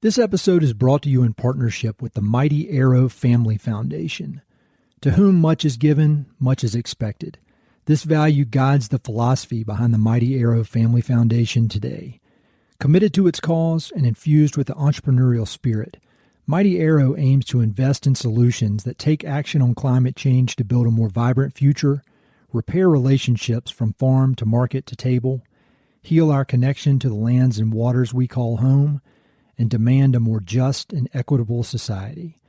This episode is brought to you in partnership with the Mighty Arrow Family Foundation. To whom much is given, much is expected. This value guides the philosophy behind the Mighty Arrow Family Foundation today. Committed to its cause and infused with the entrepreneurial spirit, Mighty Arrow aims to invest in solutions that take action on climate change to build a more vibrant future, repair relationships from farm to market to table, heal our connection to the lands and waters we call home, and demand a more just and equitable society.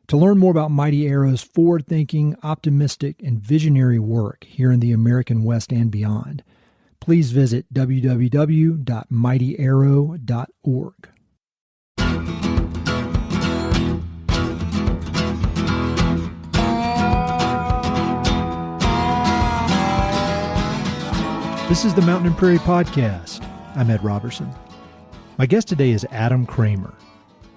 To learn more about Mighty Arrow's forward-thinking, optimistic, and visionary work here in the American West and beyond, please visit www.mightyarrow.org. This is the Mountain and Prairie Podcast. I'm Ed Robertson. My guest today is Adam Cramer.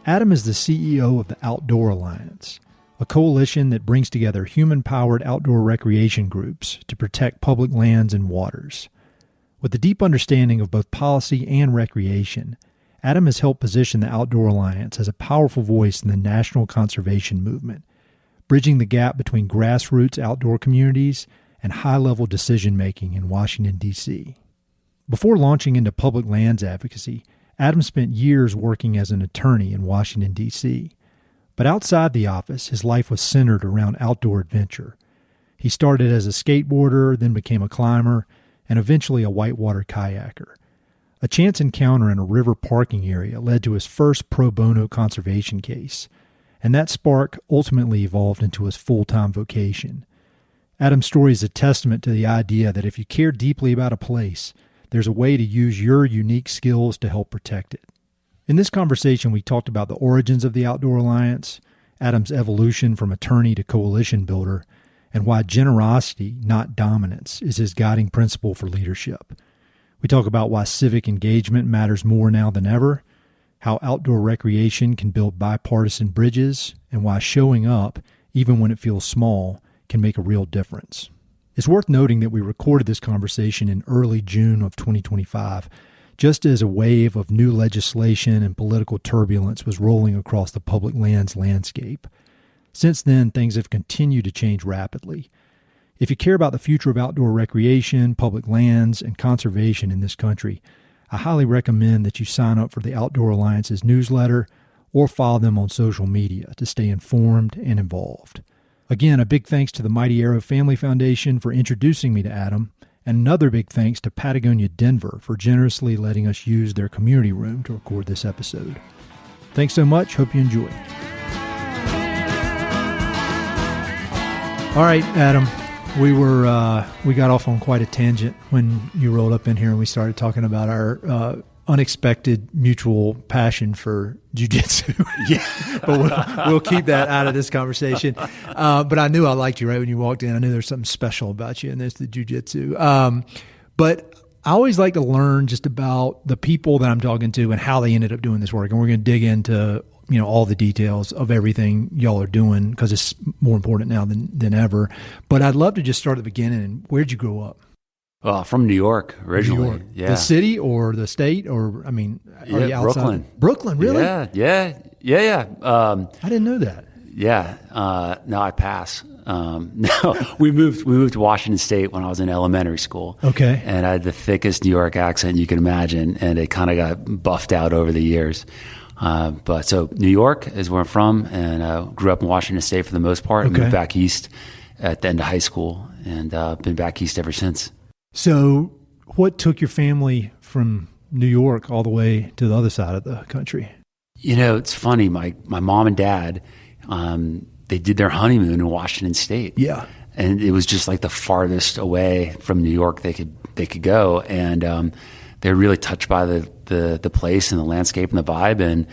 Adam is the CEO of the Outdoor Alliance, a coalition that brings together human-powered outdoor recreation groups to protect public lands and waters. With a deep understanding of both policy and recreation, Adam has helped position the Outdoor Alliance as a powerful voice in the national conservation movement, bridging the gap between grassroots outdoor communities and high-level decision-making in Washington, D.C. Before launching into public lands advocacy, Adam spent years working as an attorney in Washington, D.C. But outside the office, his life was centered around outdoor adventure. He started as a skateboarder, then became a climber, and eventually a whitewater kayaker. A chance encounter in a river parking area led to his first pro bono conservation case, and that spark ultimately evolved into his full-time vocation. Adam's story is a testament to the idea that if you care deeply about a place, there's a way to use your unique skills to help protect it. In this conversation, we talked about the origins of the Outdoor Alliance, Adam's evolution from attorney to coalition builder, and why generosity, not dominance, is his guiding principle for leadership. We talk about why civic engagement matters more now than ever, how outdoor recreation can build bipartisan bridges, and why showing up, even when it feels small, can make a real difference. It's worth noting that we recorded this conversation in early June of 2025, just as a wave of new legislation and political turbulence was rolling across the public lands landscape. Since then, things have continued to change rapidly. If you care about the future of outdoor recreation, public lands, and conservation in this country, I highly recommend that you sign up for the Outdoor Alliance's newsletter or follow them on social media to stay informed and involved. Again, a big thanks to the Mighty Arrow Family Foundation for introducing me to Adam, and another big thanks to Patagonia Denver for generously letting us use their community room to record this episode. Thanks so much. Hope you enjoy. All right, Adam, we got off on quite a tangent when you rolled up in here and we started talking about our unexpected mutual passion for jiu-jitsu. Yeah. But we'll keep that out of this conversation. But I knew I liked you right when you walked in. I knew there's something special about you, and there's the jiu-jitsu. But I always like to learn just about the people that I'm talking to and how they ended up doing this work. And we're going to dig into, all the details of everything y'all are doing because it's more important now than ever. But I'd love to just start at the beginning. Where'd you grow up? From New York originally. New York. Yeah. The city or the state or, are you outside? Brooklyn. Brooklyn, really? Yeah. I didn't know that. Yeah. No, I pass. No, we moved to Washington State when I was in elementary school. Okay. And I had the thickest New York accent you can imagine, and it kind of got buffed out over the years. But so New York is where I'm from, and grew up in Washington State for the most part. Okay. Moved back east at the end of high school, and been back east ever since. So what took your family from New York all the way to the other side of the country? It's funny. My mom and dad, they did their honeymoon in Washington State. Yeah. And it was just like the farthest away from New York they could go. And they were really touched by the place and the landscape and the vibe. And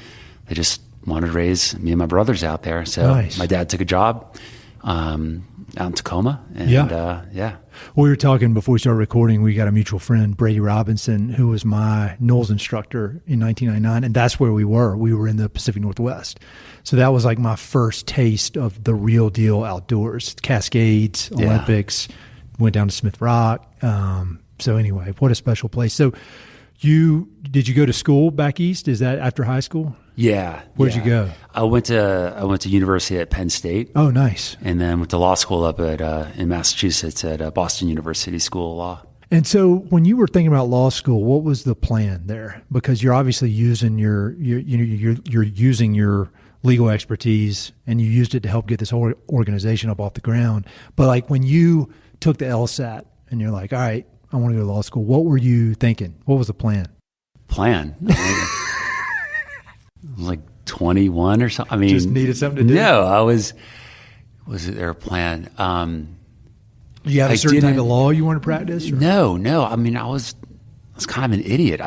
they just wanted to raise me and my brothers out there. So nice. My dad took a job out in Tacoma. And yeah. We were talking before we started recording. We got a mutual friend, Brady Robinson, who was my NOLS instructor in 1999, and that's where we were. We were in the Pacific Northwest. So that was like my first taste of the real deal outdoors. Cascades, Olympics, went down to Smith Rock. So anyway, what a special place. So Did you go to school back east? Is that after high school? Yeah. Where'd you go? I went to university at Penn State. Oh, nice. And then went to law school up in Massachusetts at Boston University School of Law. And so when you were thinking about law school, what was the plan there? Because you're obviously using you're using your legal expertise, and you used it to help get this whole organization up off the ground. But like when you took the LSAT and you're like, all right, I want to go to law school, what were you thinking? What was the plan? Like 21 or something. I mean, just needed something to do. No, was it their plan? You have a certain type of law you want to practice? Or? No. I mean, I was kind of an idiot.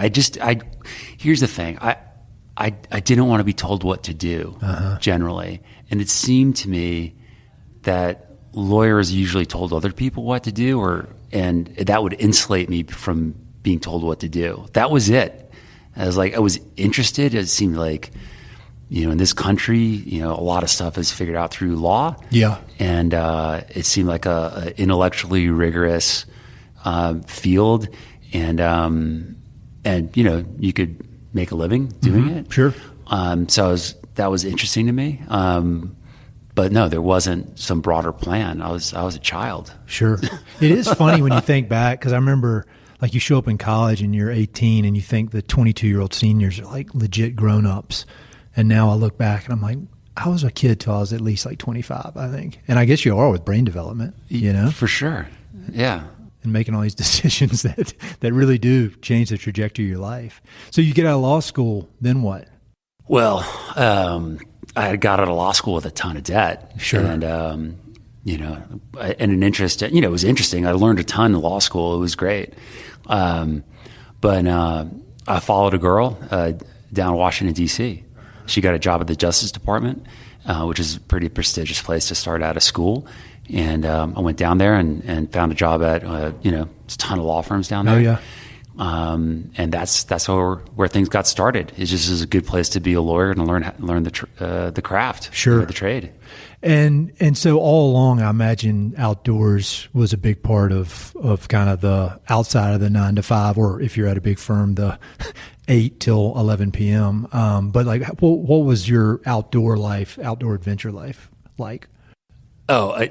Here's the thing. I didn't want to be told what to do generally. And it seemed to me that lawyers usually told other people what to do, and that would insulate me from being told what to do. That was it. I was interested. It seemed like, in this country, a lot of stuff is figured out through law. Yeah. And it seemed like a intellectually rigorous field, and you could make a living doing it. Sure. So that was interesting to me. But no, there wasn't some broader plan. I was a child. Sure. It is funny when you think back, because I remember, like, you show up in college and you're 18 and you think the 22-year-old seniors are like legit grown-ups. And now I look back and I'm like, I was a kid till I was at least like 25, I think. And I guess you are with brain development, For sure. Yeah. And making all these decisions that really do change the trajectory of your life. So you get out of law school, then what? Well, I got out of law school with a ton of debt. Sure. And, and an interest, it was interesting. I learned a ton in law school. It was great. But I followed a girl down Washington, D.C. She got a job at the Justice Department, which is a pretty prestigious place to start out of school. And I went down there and found a job at, there's a ton of law firms down there. Oh, yeah. And that's where things got started. It just is a good place to be a lawyer and learn the craft, sure, the trade. And so all along, I imagine outdoors was a big part of kind of the outside of the 9 to 5, or if you're at a big firm, the 8 till 11 p.m. But like, what was your outdoor adventure life like? Oh,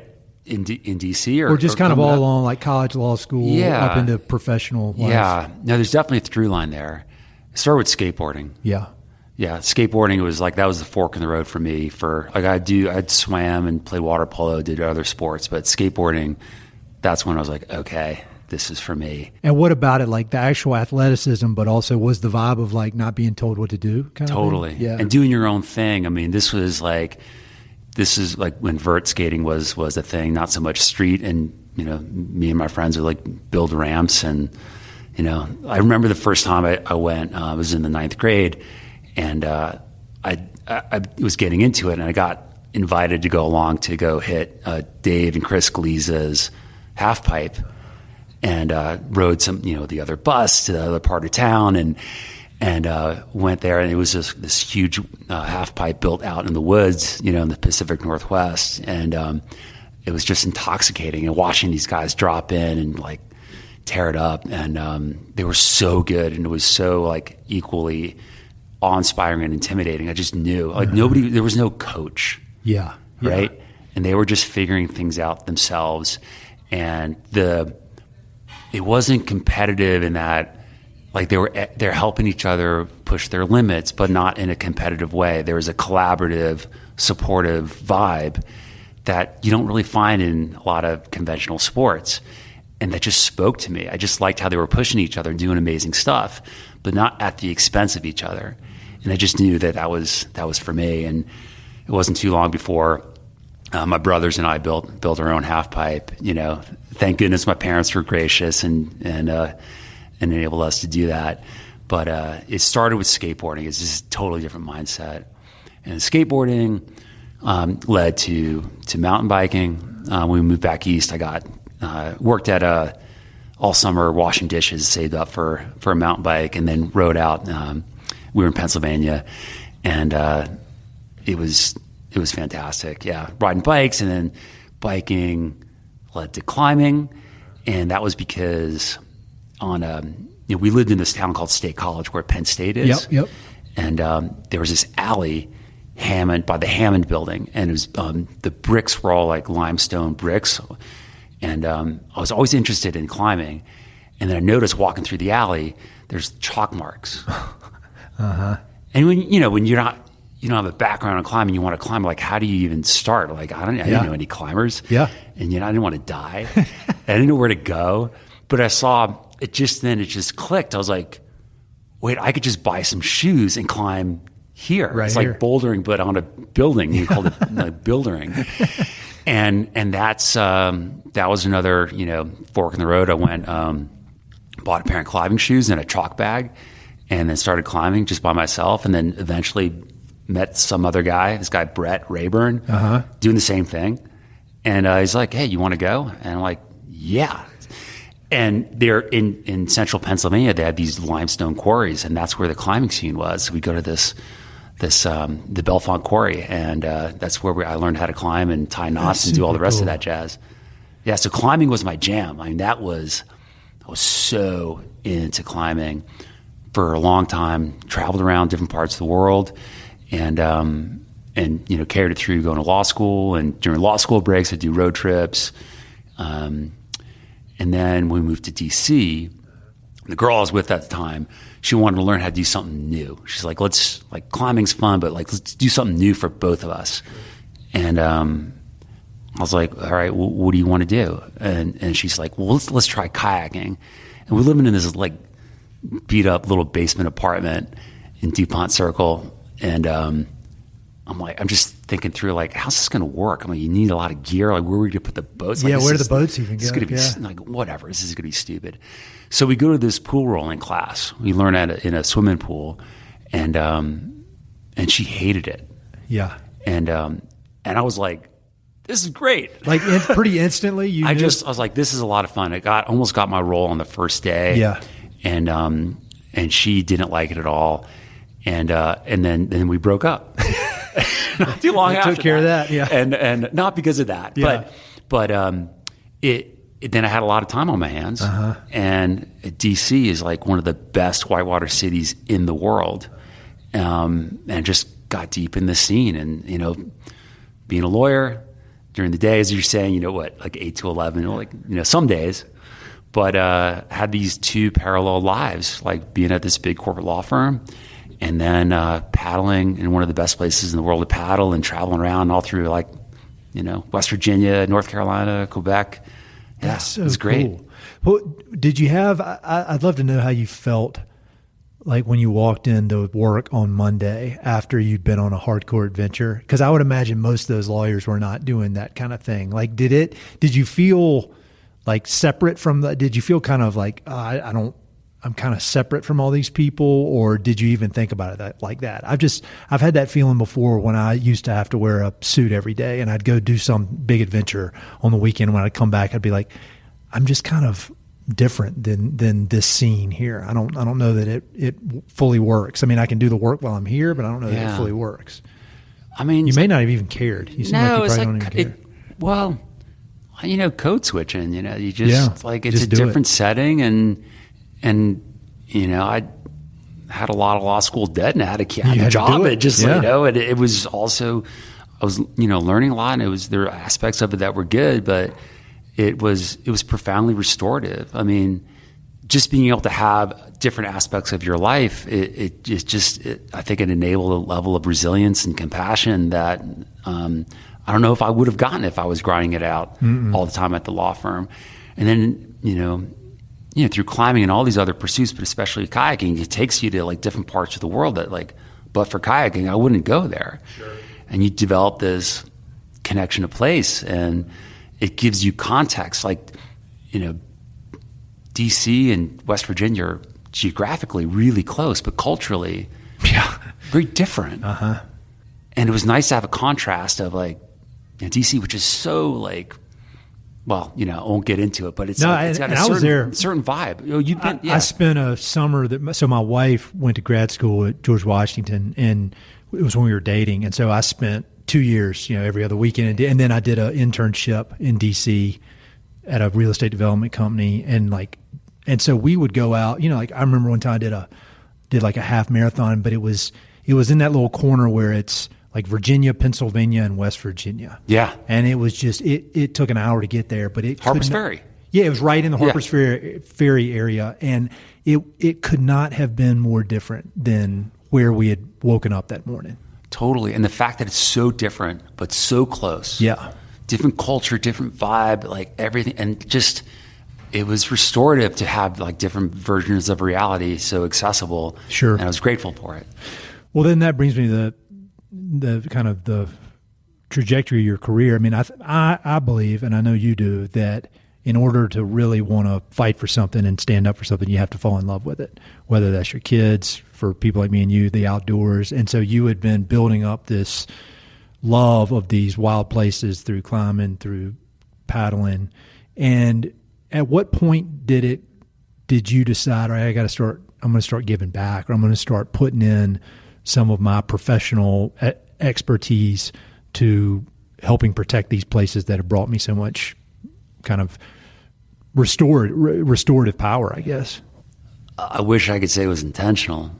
in DC or just kind of all along, like college, law school, up into professional life? Yeah. No, there's definitely a through line there. It started with skateboarding. Yeah. Yeah. Skateboarding was like, that was the fork in the road for me I'd swam and played water polo, did other sports, but skateboarding, that's when I was like, okay, this is for me. And what about it? Like the actual athleticism, but also was the vibe of like not being told what to do? Totally. Yeah. And doing your own thing. I mean, this is like when vert skating was a thing, not so much street. And, me and my friends would like build ramps. And, I remember the first time I went, I was in the 9th grade, and I was getting into it, and I got invited to go along to go hit Dave and Chris Galiza's half pipe, and rode some, the other bus to the other part of town, and went there, and it was just this huge half pipe built out in the woods, in the Pacific Northwest, and it was just intoxicating. And watching these guys drop in and like tear it up, and they were so good, and it was so like equally awe-inspiring and intimidating. I just knew, like, there was no coach, right, and they were just figuring things out themselves, and it wasn't competitive in that. Like they're helping each other push their limits, but not in a competitive way. There was a collaborative, supportive vibe that you don't really find in a lot of conventional sports. And that just spoke to me. I just liked how they were pushing each other and doing amazing stuff, but not at the expense of each other. And I just knew that was for me. And it wasn't too long before my brothers and I built our own half pipe. Thank goodness my parents were gracious and enabled us to do that. But it started with skateboarding. It's just a totally different mindset. And skateboarding led to mountain biking. When we moved back east, I worked at all summer washing dishes, saved up for a mountain bike, and then rode out. We were in Pennsylvania, and it was fantastic. Yeah, riding bikes, and then biking led to climbing, and that was because on we lived in this town called State College where Penn State is. Yep. And there was this alley by the Hammond building, and it was the bricks were all like limestone bricks. And I was always interested in climbing. And then I noticed walking through the alley, there's chalk marks. And when you don't have a background in climbing, you want to climb. Like, how do you even start? Like, I didn't know any climbers. Yeah. And I didn't want to die. I didn't know where to go. But I saw it just clicked. I was like, wait, I could just buy some shoes and climb here. Right it's here. like bouldering, but on a building. You called it like buildering. And that was another, fork in the road. I went, bought a pair of climbing shoes and a chalk bag, and then started climbing just by myself. And then eventually met some other guy, this guy, Brett Rayburn, doing the same thing. And he's like, hey, you want to go? And I'm like, yeah. And they're in central Pennsylvania, they had these limestone quarries, and that's where the climbing scene was. So we go to the Belfont Quarry, and that's where I learned how to climb and tie knots and do all the rest of that jazz. Yeah, so climbing was my jam. I mean, I was so into climbing for a long time, traveled around different parts of the world, and carried it through going to law school. And during law school breaks, I'd do road trips. And then when we moved to DC, the girl I was with at the time, she wanted to learn how to do something new. She's like, climbing's fun, but let's do something new for both of us. And I was like, all right, well, what do you want to do? And she's like, well, let's try kayaking. And we're living in this like beat up little basement apartment in DuPont Circle. And I'm just thinking through, like, how's this going to work? I mean, you need a lot of gear. Like, where are we going to put the boats? Like, where do the boats even go? It's going to be like, whatever. This is going to be stupid. So we go to this pool rolling class. We learn in a swimming pool, and she hated it. Yeah. And I was like, this is great. Like pretty instantly, I was like, this is a lot of fun. Almost got my role on the first day. Yeah. And she didn't like it at all. And then we broke up. Not too long after took care of that, yeah. And not because of that, yeah. but then I had a lot of time on my hands, and DC is like one of the best whitewater cities in the world, and just got deep in the scene. And being a lawyer during the day, as you're saying, like 8 to 11, some days, but had these two parallel lives, like being at this big corporate law firm. And then paddling in one of the best places in the world to paddle, and traveling around all through West Virginia, North Carolina, Quebec. Yeah, That's so it was great. Cool. Well, did you have? I'd love to know how you felt like when you walked into work on Monday after you'd been on a hardcore adventure. Because I would imagine most of those lawyers were not doing that kind of thing. Like, did you feel like separate from the? Did you feel kind of like I'm kind of separate from all these people, or did you even think about it like that? I've had that feeling before when I used to have to wear a suit every day, and I'd go do some big adventure on the weekend. When I'd come back, I'd be like, I'm just kind of different than this scene here. I don't know that it fully works. I mean, I can do the work while I'm here, but I don't know that it fully works. I mean, you may not have even cared. You seem like you probably don't even care. Well, code switching, you just it's just a different setting, and I had a lot of law school debt, and I had a job. And it was also, I was, learning a lot, and there were aspects of it that were good, but it was profoundly restorative. I mean, just being able to have different aspects of your life, I think it enabled a level of resilience and compassion that, I don't know if I would have gotten if I was grinding it out all the time at the law firm. And then, through climbing and all these other pursuits, but especially kayaking, it takes you to like different parts of the world that but for kayaking, I wouldn't go there. Sure. And you develop this connection to place, and it gives you context. Like, DC and West Virginia are geographically really close, but culturally, very different. And it was nice to have a contrast of DC, which is so well, I won't get into it, but it's got a certain vibe. I spent a summer so my wife went to grad school at George Washington, and it was when we were dating. And so I spent 2 years, every other weekend. And then I did an internship in DC at a real estate development company. And And so we would go out, like I remember one time I did like a half marathon, but it was in that little corner where it's like Virginia, Pennsylvania, and West Virginia. Yeah. And it was just, it took an hour to get there, but Harper's Ferry. Yeah, it was right in the Harper's Ferry area. And it could not have been more different than where we had woken up that morning. Totally. And the fact that it's so different, but so close. Yeah. Different culture, different vibe, like everything. And just, it was restorative to have like different versions of reality so accessible. Sure. And I was grateful for it. Well, then that brings me to the kind of the trajectory of your career. I mean, I believe, and I know you do, that in order to really want to fight for something and stand up for something, you have to fall in love with it, whether that's your kids, for people like me and you, the outdoors. And so you had been building up this love of these wild places through climbing, through paddling. And at what point did you decide, all right, I'm going to start giving back, or I'm going to start putting in some of my professional expertise to helping protect these places that have brought me so much kind of restorative power, I guess? I wish I could say it was intentional,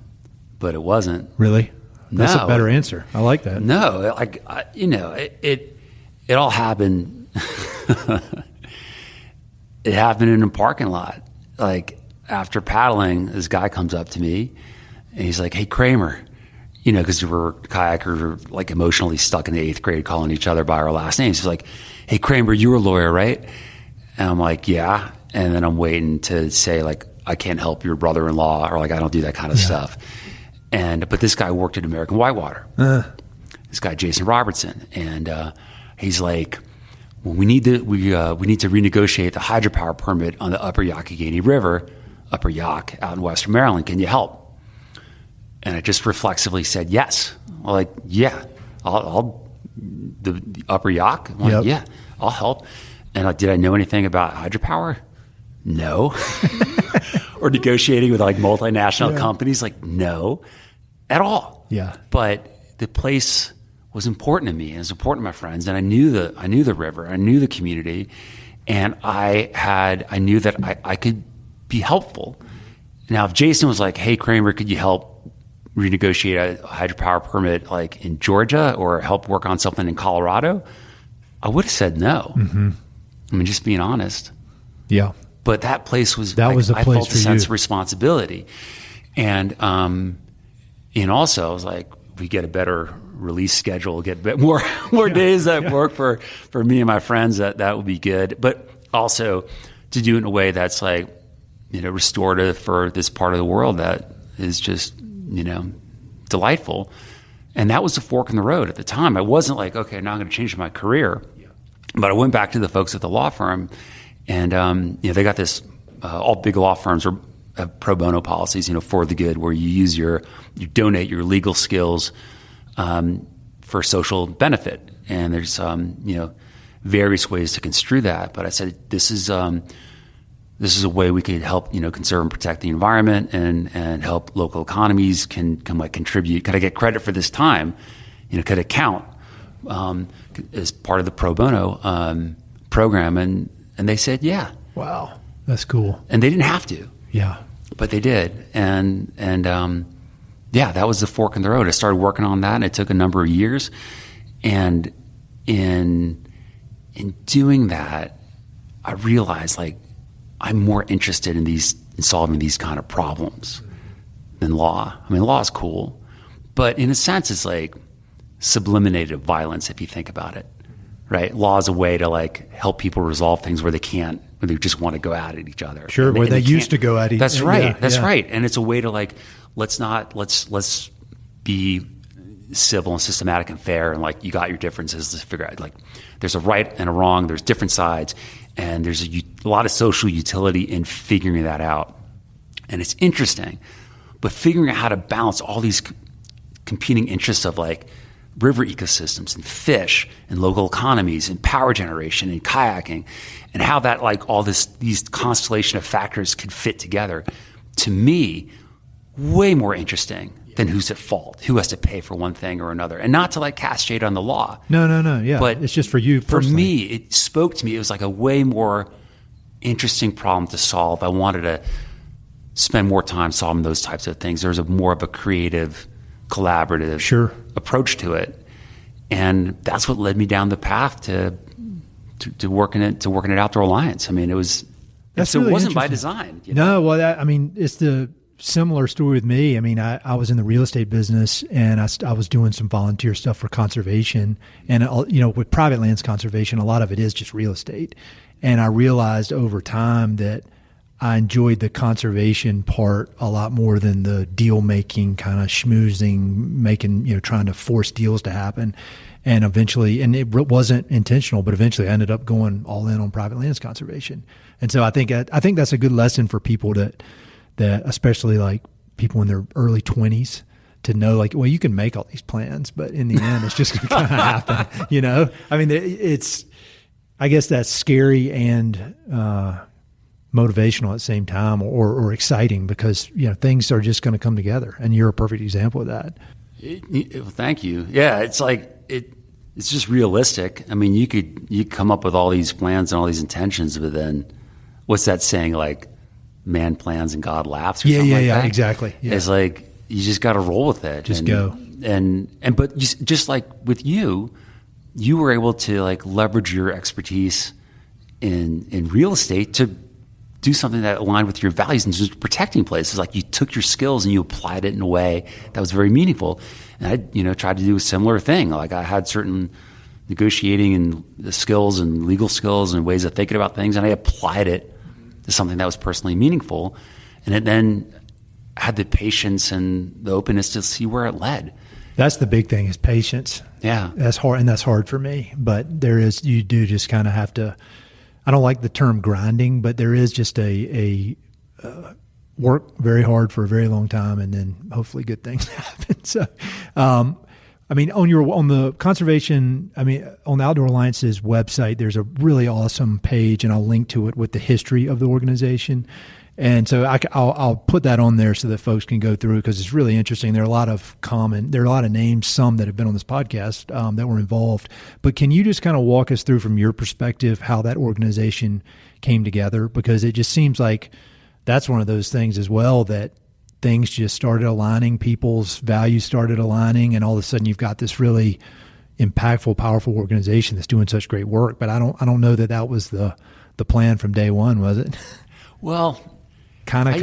but it wasn't. Really? That's No. a better answer. I like that. No, it all happened. It happened in a parking lot. Like after paddling, this guy comes up to me and he's like, "Hey, Cramer," because we were kayakers, we were like emotionally stuck in the 8th grade calling each other by our last names. He's like, "Hey, Cramer, you're a lawyer, right?" And I'm like, "Yeah." And then I'm waiting to say like, "I can't help your brother-in-law," or like, "I don't do that kind of stuff." But this guy worked at American Whitewater. This guy, Jason Robertson. And he's like, well, we need to renegotiate the hydropower permit on the Upper Youghiogheny River, Upper Yough, out in Western Maryland. Can you help? And I just reflexively said, yes. I'm like, yeah, I'll the Upper Yough? I'm like, yeah, I'll help. And did I know anything about hydropower? No. Or negotiating with like multinational companies? Like, no, at all. Yeah. But the place was important to me, and it was important to my friends, and I knew the river, I knew the community, and I knew that I could be helpful. Now, if Jason was like, "Hey, Cramer, could you help renegotiate a hydropower permit like in Georgia, or help work on something in Colorado?" I would have said no. Mm-hmm. I mean, just being honest. Yeah. But that place was, I felt a sense of responsibility. And also I was like, we get a better release schedule, get a bit more days that work for me and my friends, that would be good. But also to do it in a way that's like, restorative for this part of the world that is just, delightful. And that was the fork in the road at the time. I wasn't like, okay, now I'm going to change my career. But I went back to the folks at the law firm, and they got this. All big law firms have pro bono policies, for the good, where you donate your legal skills for social benefit. And there's various ways to construe that. But I said this is a way we could help conserve and protect the environment and help local economies can like contribute. Could I get credit for this time? Could it count as part of the pro bono program? And they said, yeah. Wow. That's cool. And they didn't have to. Yeah. But they did. And that was the fork in the road. I started working on that, and it took a number of years. And in doing that, I realized like I'm more interested in solving these kind of problems than law. I mean, law is cool, but in a sense, it's like subliminated violence if you think about it. Right? Law is a way to like help people resolve things where they can't, where they just want to go at each other. Sure, where they used to go at each other. That's right. That's right. And it's a way to like, let's be civil and systematic and fair, and like you got your differences. Let's figure out like there's a right and a wrong. There's different sides, and there's a lot of social utility in figuring that out. And it's interesting, but figuring out how to balance all these competing interests of like river ecosystems and fish and local economies and power generation and kayaking, and how that like all these constellation of factors could fit together, to me, way more interesting than who's at fault, who has to pay for one thing or another. And not to like cast shade on the law. No. Yeah. But it's just for you personally. For me, it spoke to me. It was like a way more interesting problem to solve. I wanted to spend more time solving those types of things. There's more of a creative, collaborative approach to it. And that's what led me down the path to working at Outdoor Alliance. I mean, it wasn't by design. No, well, it's the similar story with me. I mean, I was in the real estate business, and I was doing some volunteer stuff for conservation. And, with private lands conservation, a lot of it is just real estate. And I realized over time that I enjoyed the conservation part a lot more than the deal making, kind of schmoozing, trying to force deals to happen. And eventually, and it wasn't intentional, but eventually I ended up going all in on private lands conservation. And so I think that's a good lesson for people that especially like people in their early 20s, to know, like, well, you can make all these plans, but in the end, it's just going to kind of happen, I mean, I guess that's scary and motivational at the same time, or exciting, because, things are just going to come together, and you're a perfect example of that. Well, thank you. Yeah, it's like, it's just realistic. I mean, you could come up with all these plans and all these intentions, but then what's that saying, like, man plans and God laughs, or something like that? Exactly. Yeah. It's like, you just got to roll with it. Just go. But just like with you were able to, like, leverage your expertise in real estate to do something that aligned with your values and just protecting places. Like, you took your skills and you applied it in a way that was very meaningful. And I, tried to do a similar thing. Like, I had certain negotiating and the skills and legal skills and ways of thinking about things, and I applied it to something that was personally meaningful. And it then had the patience and the openness to see where it led. That's the big thing, is patience. Yeah. That's hard, and that's hard for me. But you do just kind of have to, I don't like the term grinding, but there is just a work very hard for a very long time, and then hopefully good things happen. So, on the conservation, on the Outdoor Alliance's website, there's a really awesome page, and I'll link to it with the history of the organization. And so I'll put that on there so that folks can go through, because it's really interesting. There are a lot of names, some that have been on this podcast that were involved. But can you just kind of walk us through, from your perspective, how that organization came together? Because it just seems like that's one of those things as well, that things just started aligning, people's values started aligning, and all of a sudden you've got this really impactful, powerful organization that's doing such great work. But I don't know that was the plan from day one, was it? Well, kind of.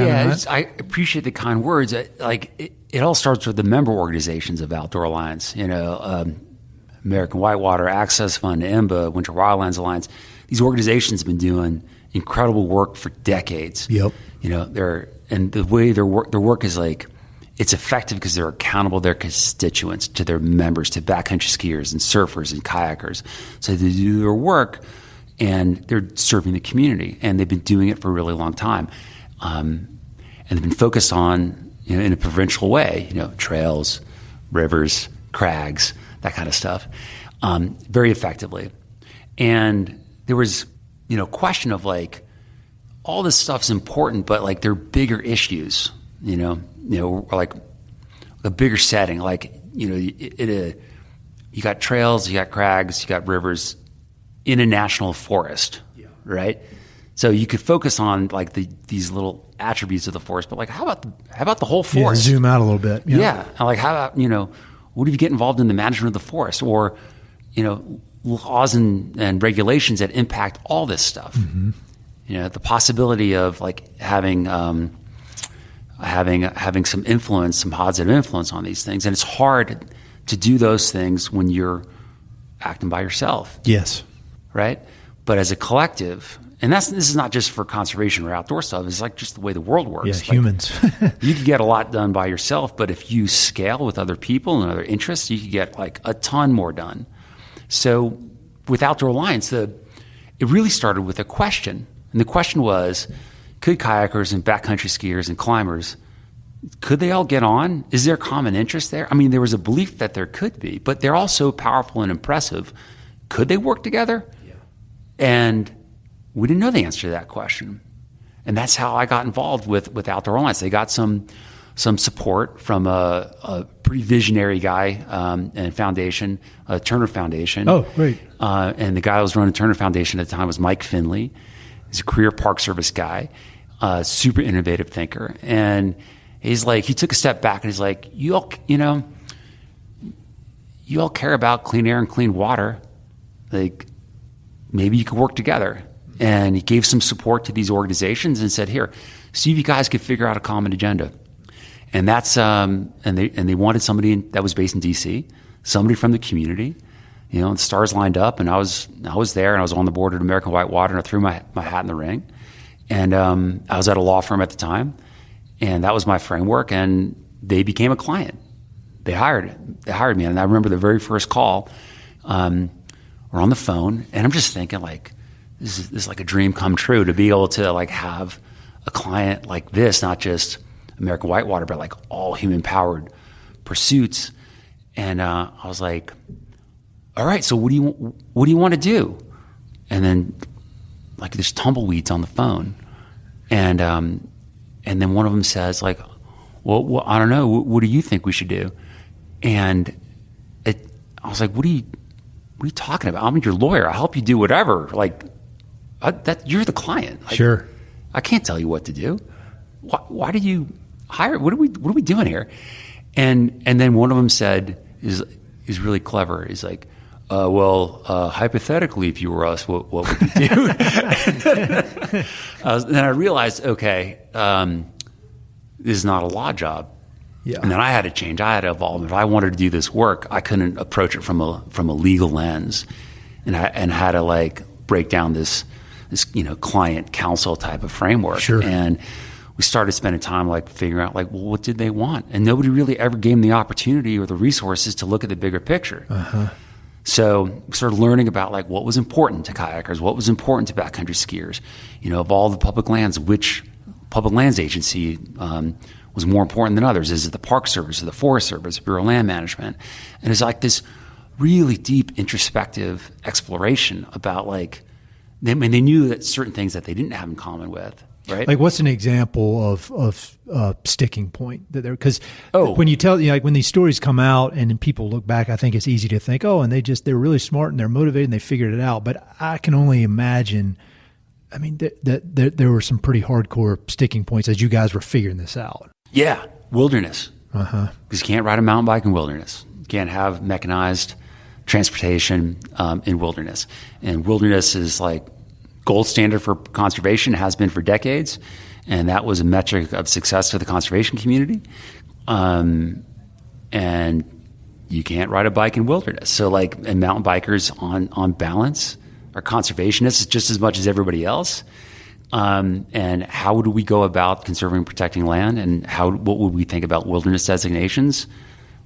I appreciate the kind words. It all starts with the member organizations of Outdoor Alliance. American Whitewater, Access Fund, IMBA, Winter Wildlands Alliance. These organizations have been doing incredible work for decades. Yep. And the way their work is, like, it's effective because they're accountable to their constituents, to their members, to backcountry skiers and surfers and kayakers. So they do their work, and they're serving the community, and they've been doing it for a really long time. And they've been focused on, in a provincial way, trails, rivers, crags, that kind of stuff, very effectively. And there was, question of, like, all this stuff's important, but, like, they're bigger issues, like a bigger setting. Like, you got trails, you got crags, you got rivers in a national forest, right? So you could focus on, like, these little attributes of the forest, but, like, how about the whole forest? Zoom out a little bit. Yeah. Like, how about, what if you get involved in the management of the forest, or, laws and regulations that impact all this stuff? Mm-hmm. The possibility of, like, having some influence, some positive influence on these things. And it's hard to do those things when you're acting by yourself. Yes. Right? But as a collective, and this is not just for conservation or outdoor stuff, it's like just the way the world works. Yeah, like, humans. You can get a lot done by yourself, but if you scale with other people and other interests, you can get, like, a ton more done. So with Outdoor Alliance, it really started with a question. And the question was, could kayakers and backcountry skiers and climbers, could they all get on? Is there common interest there? I mean, there was a belief that there could be, but they're all so powerful and impressive. Could they work together? Yeah. And we didn't know the answer to that question. And that's how I got involved with Outdoor Alliance. They got some support from a pretty visionary guy and foundation, Turner Foundation. Oh, great. And the guy who was running Turner Foundation at the time was Mike Finley. He's a career Park Service guy, super innovative thinker. And he's like, he took a step back and he's like, you all care about clean air and clean water. Like, maybe you could work together. And he gave some support to these organizations and said, here, see if you guys could figure out a common agenda. And that's, and they wanted somebody that was based in DC, somebody from the community. The stars lined up, and I was there, and I was on the board at American Whitewater, and I threw my hat in the ring. And I was at a law firm at the time, and that was my framework, and they became a client. They hired me, and I remember the very first call. We're on the phone, and I'm just thinking, like, this is like a dream come true to be able to like have a client like this, not just American Whitewater, but like all human-powered pursuits. And I was like, all right, so what do you want to do? And then like there's tumbleweeds on the phone. And then one of them says like, well, I don't know. What do you think we should do? And I was like, what are you talking about? I'm your lawyer. I'll help you do whatever. Like you're the client. Like, sure. I can't tell you what to do. Why did you hire? What are we doing here? And then one of them said, is really clever. He's like, hypothetically, if you were us, what would you do? Then I realized, okay, this is not a law job. Yeah. And then I had to change. I had to evolve. If I wanted to do this work, I couldn't approach it from a legal lens, and had to like break down this client counsel type of framework. Sure. And we started spending time like figuring out like, well, what did they want? And nobody really ever gave them the opportunity or the resources to look at the bigger picture. Uh-huh. So we started learning about like what was important to kayakers, what was important to backcountry skiers. Of all the public lands, which public lands agency was more important than others? Is it the Park Service or the Forest Service, Bureau of Land Management? And it's like this really deep introspective exploration about like, they knew that certain things that they didn't have in common with. Right. Like, what's an example of sticking point that there? Because when you tell, like when these stories come out and then people look back, I think it's easy to think, and they're really smart and they're motivated and they figured it out. But I can only imagine. I mean, that there were some pretty hardcore sticking points as you guys were figuring this out. Yeah, wilderness. Uh-huh. Because you can't ride a mountain bike in wilderness. You can't have mechanized transportation in wilderness. And wilderness is like gold standard for conservation, has been for decades, and that was a metric of success for the conservation community. And you can't ride a bike in wilderness. So like, and mountain bikers on balance are conservationists just as much as everybody else. And how do we go about conserving and protecting land, and what would we think about wilderness designations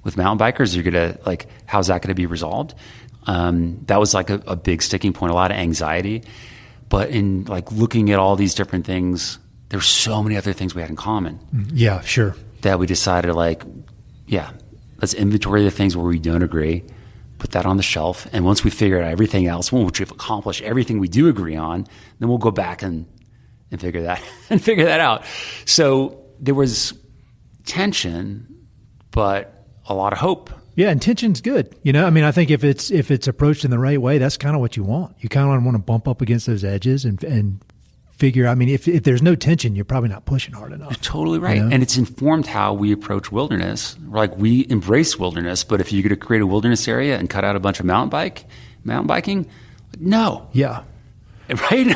with mountain bikers? You're gonna like, how's that gonna be resolved? That was like a big sticking point, a lot of anxiety. But in like looking at all these different things, there's so many other things we had in common. Yeah, sure. That we decided like, yeah, let's inventory the things where we don't agree, put that on the shelf. And once we figure out everything else, once we've accomplished everything we do agree on, then we'll go back and figure that out. So there was tension, but a lot of hope. Yeah, and tension's good. I mean, I think if it's approached in the right way, that's kind of what you want. You kind of want to bump up against those edges and figure. I mean, if there's no tension, you're probably not pushing hard enough. You're totally right, and it's informed how we approach wilderness. Like, we embrace wilderness, but if you're going to create a wilderness area and cut out a bunch of mountain biking, no. Yeah. Right?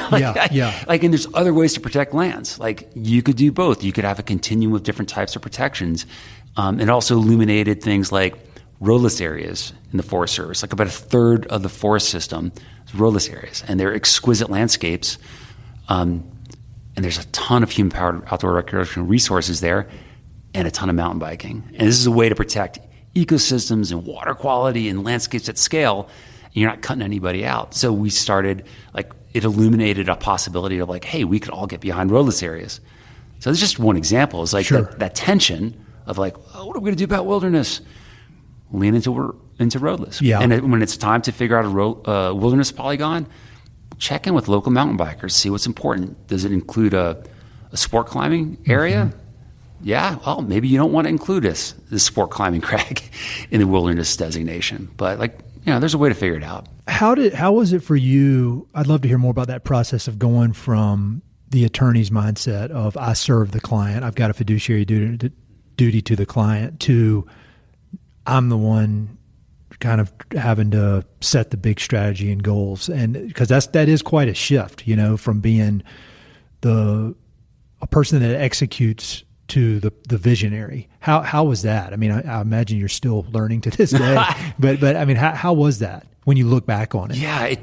Yeah. Like, and there's other ways to protect lands. Like, you could do both. You could have a continuum of different types of protections. It also illuminated things like roadless areas in the Forest Service. Like about a third of the forest system is roadless areas, and they're exquisite landscapes. And there's a ton of human-powered outdoor recreational resources there, and a ton of mountain biking. And this is a way to protect ecosystems and water quality and landscapes at scale. And you're not cutting anybody out. So we started, like, it illuminated a possibility of like, hey, we could all get behind roadless areas. So that's just one example. It's like that tension of like, what are we going to do about wilderness? Lean into roadless. Yeah. And when it's time to figure out a wilderness polygon, check in with local mountain bikers, see what's important. Does it include a sport climbing area? Mm-hmm. Yeah, well, maybe you don't want to include this sport climbing crag in the wilderness designation. But like, there's a way to figure it out. How was it for you? I'd love to hear more about that process of going from the attorney's mindset of I serve the client, I've got a fiduciary duty to the client, to I'm the one kind of having to set the big strategy and goals. And because that is quite a shift, from being a person that executes to the visionary. How was that? I mean, I imagine you're still learning to this day, but I mean, how was that when you look back on it? Yeah,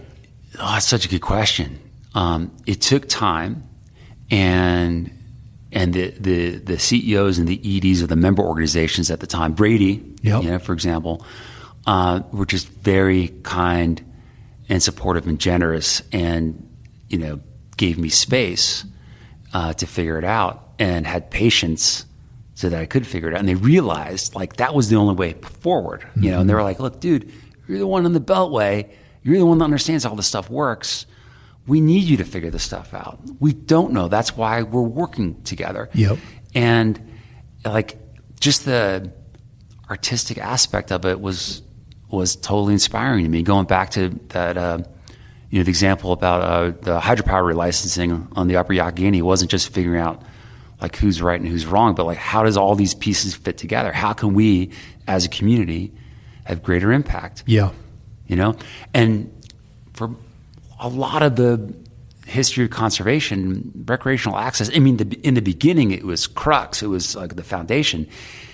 that's such a good question. It took time, and the CEOs and the EDs of the member organizations at the time, Brady, for example, were just very kind and supportive and generous, and gave me space to figure it out, and had patience so that I could figure it out. And they realized that was the only way forward, Mm-hmm. And they were like, look, dude, you're the one in the Beltway. You're the one that understands how this stuff works. We need you to figure this stuff out. We don't know. That's why we're working together. Yep. And just the artistic aspect of it was totally inspiring to me. Going back to that, the example about the hydropower relicensing on the Upper Youghiogheny, wasn't just figuring out who's right and who's wrong, but how does all these pieces fit together? How can we, as a community, have greater impact? Yeah. And for a lot of the history of conservation, recreational access, I mean, in the beginning, it was crux. It was the foundation.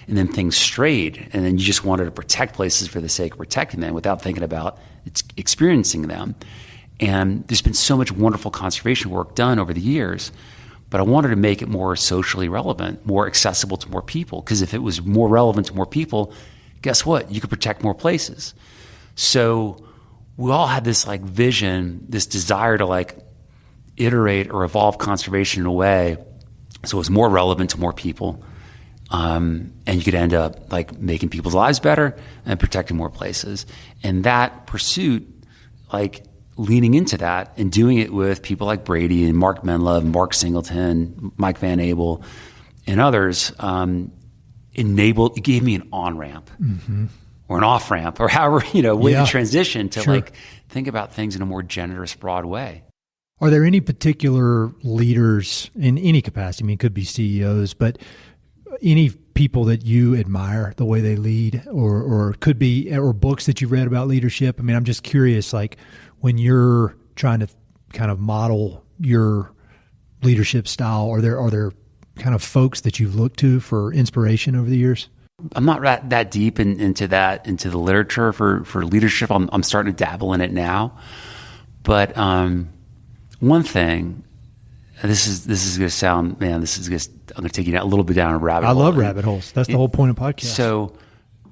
And then things strayed. And then you just wanted to protect places for the sake of protecting them without thinking about experiencing them. And there's been so much wonderful conservation work done over the years. But I wanted to make it more socially relevant, more accessible to more people. Because if it was more relevant to more people, guess what? You could protect more places. So we all had this vision, this desire to iterate or evolve conservation in a way so it was more relevant to more people. And you could end up making people's lives better and protecting more places. And that pursuit, leaning into that and doing it with people like Brady and Mark Menlove, Mark Singleton, Mike Van Abel, and others, it gave me an on-ramp Mm-hmm. or an off-ramp or however, way to transition to Sure. think about things in a more generous, broad way. Are there any particular leaders in any capacity? I mean, it could be CEOs, but any people that you admire the way they lead, or could be, or books that you've read about leadership? I mean, I'm just curious, when you're trying to kind of model your leadership style, are there kind of folks that you've looked to for inspiration over the years? I'm not that deep into the literature for leadership. I'm starting to dabble in it now. But one thing, this is going to sound, man, I'm going to take you a little bit down a rabbit hole. I love rabbit holes. That's the whole point of podcasts. So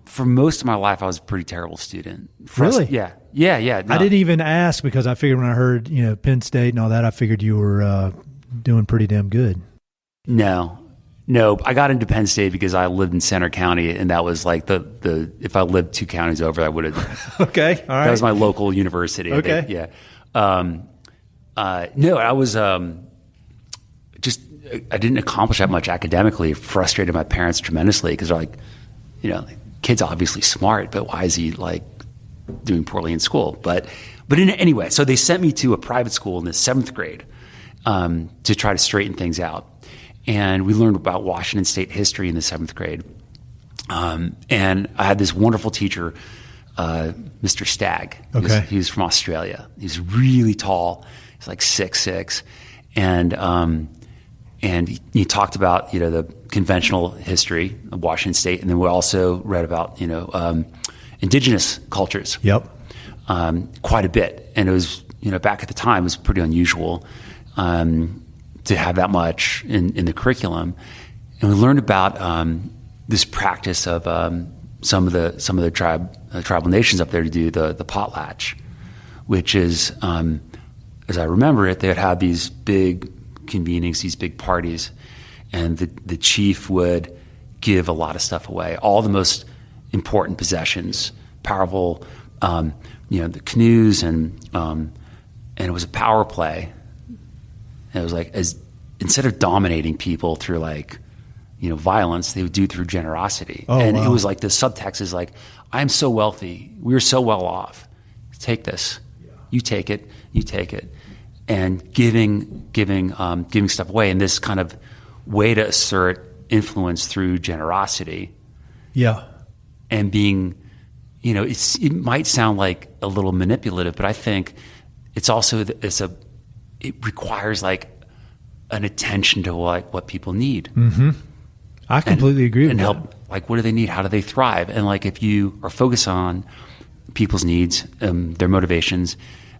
for most of my life, I was a pretty terrible student. Really? Yeah. No. I didn't even ask because I figured when I heard, Penn State and all that, I figured you were doing pretty damn good. No, I got into Penn State because I lived in Center County, and that was if I lived 2 counties over, I would have. Okay, all right. That was my local university. Okay. Yeah. No, I was I didn't accomplish that much academically. It frustrated my parents tremendously because they're kid's obviously smart, but why is he doing poorly in school? But anyway, so they sent me to a private school in the 7th grade to try to straighten things out. And we learned about Washington State history in the 7th grade. And I had this wonderful teacher, Mr. Stagg. Okay. He was from Australia. He's really tall. He's 6'6". And he talked about, the conventional history of Washington State. And then we also read about, indigenous cultures. Yep. Quite a bit. And it was, back at the time, it was pretty unusual to have that much in the curriculum. And we learned about this practice of some of the tribal nations up there to do the potlatch, which is, as I remember it, they would have these big convenings, these big parties, and the chief would give a lot of stuff away, all the most important possessions, powerful, the canoes, and it was a power play. And it was instead of dominating people through violence, they would do it through generosity. Oh, and wow. it was the subtext is I'm so wealthy. We're so well off. Take this. You take it. You take it. And giving stuff away in this kind of way to assert influence through generosity. Yeah. And being, it might sound like a little manipulative, but I think it's also, it requires like an attention to like what people need. Mm-hmm. I completely agree with and that. help, like, what do they need? How do they thrive? And like, if you are focused on people's needs, their motivations,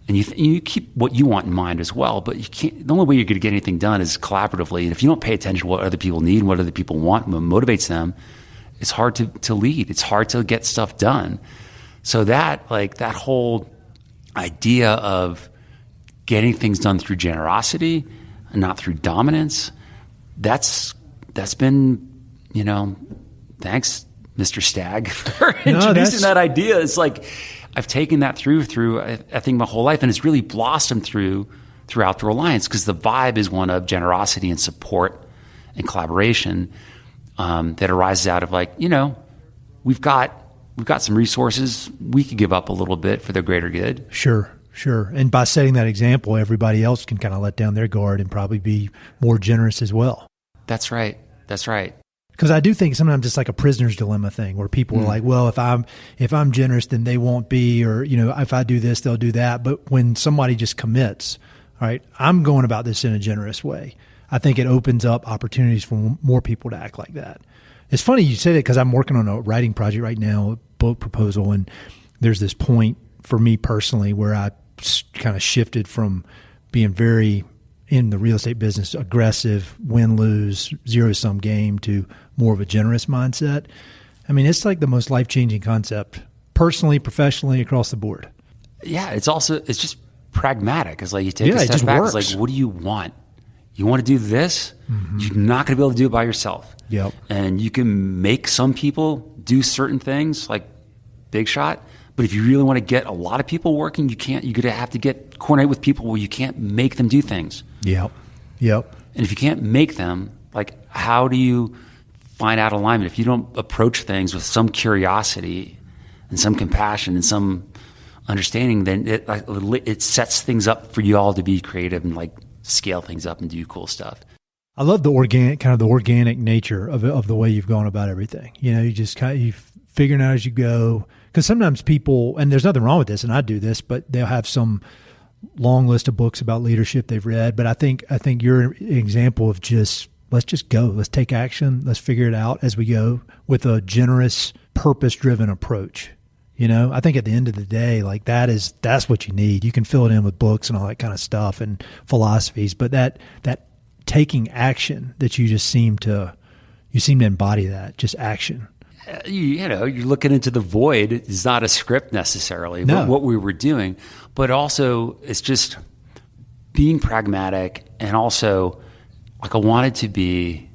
and you keep what you want in mind as well, but you can't, the only way you're going to get anything done is collaboratively. And if you don't pay attention to what other people need and what other people want and what motivates them, it's hard to lead. It's hard to get stuff done. So that whole idea of getting things done through generosity and not through dominance, that's been, thanks, Mr. Stagg, for introducing that idea. It's like, I've taken that through I think my whole life, and it's really blossomed through Outdoor Alliance, because the vibe is one of generosity and support and collaboration that arises out of like, we've got some resources. We could give up a little bit for the greater good. Sure. And by setting that example, everybody else can kind of let down their guard and probably be more generous as well. That's right. Because I do think sometimes it's like a prisoner's dilemma thing where people are like, well, if I'm generous, then they won't be, or, if I do this, they'll do that. But when somebody just commits, all right, I'm going about this in a generous way, I think it opens up opportunities for more people to act like that. It's funny you say that, because I'm working on a writing project right now, a book proposal, and there's this point for me personally where I kind of shifted from being very in the real estate business, aggressive, win-lose, zero-sum game, to more of a generous mindset. I mean, it's like the most life-changing concept, personally, professionally, across the board. Yeah, it's just pragmatic. It's like you take a step back. Works. It's like, what do you want? You want to do this? Mm-hmm. You're not going to be able to do it by yourself. Yep. And you can make some people do certain things, like big shot. But if you really want to get a lot of people working, you're going to have to coordinate with people where you can't make them do things. Yep. And if you can't make them, like, how do you find out alignment? If you don't approach things with some curiosity and some compassion and some understanding, then it sets things up for you all to be creative and like scale things up and do cool stuff. I love the organic nature of the way you've gone about everything. You just you figuring out as you go. Because sometimes people, and there's nothing wrong with this, and I do this, but they'll have some long list of books about leadership they've read. But I think you're an example of let's just go. Let's take action. Let's figure it out as we go with a generous, purpose-driven approach. I think at the end of the day, like that's what you need. You can fill it in with books and all that kind of stuff and philosophies, but that taking action that you seem to embody that, just action. You're looking into the void. It's not a script necessarily, but what we were doing. But also, it's just being pragmatic, and also, like, I wanted to be.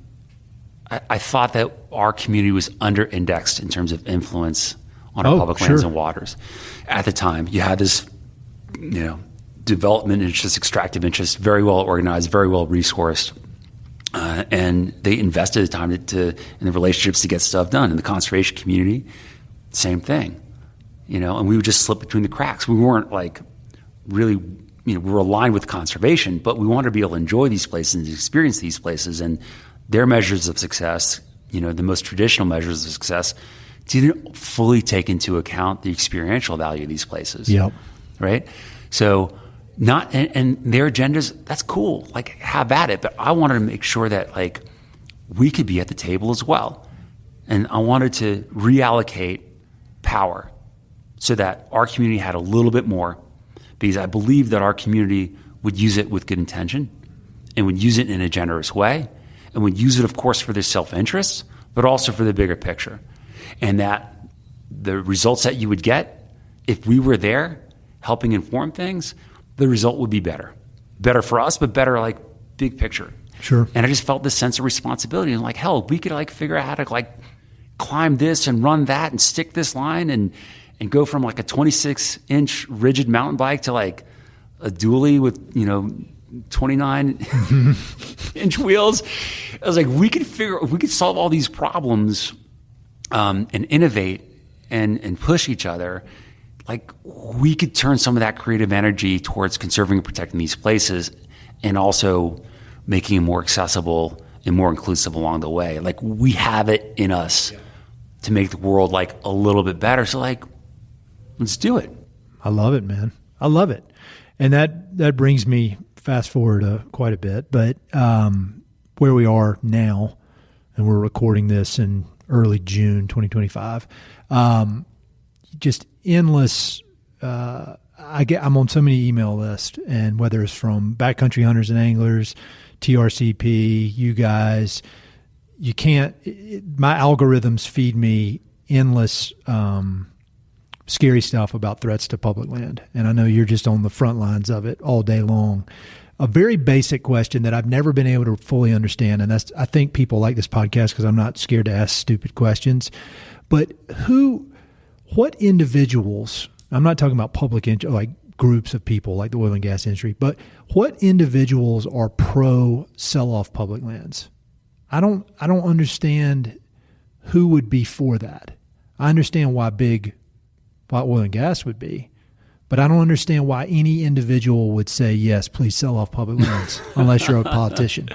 I thought that our community was under-indexed in terms of influence on our public lands and waters. At the time, you had this, development interest, extractive interest, very well organized, very well resourced. And they invested the time in the relationships to get stuff done. In the conservation community, same thing, and we would just slip between the cracks. We weren't like really, we were aligned with conservation, but we wanted to be able to enjoy these places and experience these places. And their measures of success, the most traditional measures of success, didn't fully take into account the experiential value of these places. Yep. Right? So and their agendas, that's cool. Like, have at it. But I wanted to make sure that, like, we could be at the table as well. And I wanted to reallocate power so that our community had a little bit more, because I believe that our community would use it with good intention and would use it in a generous way, and would use it, of course, for their self-interest, but also for the bigger picture. And that the results that you would get, if we were there helping inform things, the result would be better for us, but better, like, big picture. Sure. And I just felt this sense of responsibility, and like, hell, we could like figure out how to like climb this and run that and stick this line and go from like a 26-inch rigid mountain bike to like a dually with 29-inch wheels. I was like, we could solve all these problems and innovate and push each other, like we could turn some of that creative energy towards conserving and protecting these places and also making it more accessible and more inclusive along the way. Like we have it in us to make the world like a little bit better. So like, let's do it. I love it, man. I love it. And that brings me fast forward quite a bit, but where we are now, and we're recording this in early June 2025, just endless. I'm on so many email lists, and whether it's from backcountry hunters and anglers, TRCP, you guys, you can't. My algorithms feed me endless scary stuff about threats to public land, and I know you're just on the front lines of it all day long. A very basic question that I've never been able to fully understand, and I think people like this podcast because I'm not scared to ask stupid questions. But what individuals? I'm not talking about like groups of people like the oil and gas industry, but what individuals are pro sell off public lands? I don't understand who would be for that. I understand why oil and gas would be, but I don't understand why any individual would say, yes, please sell off public lands, unless you're a politician.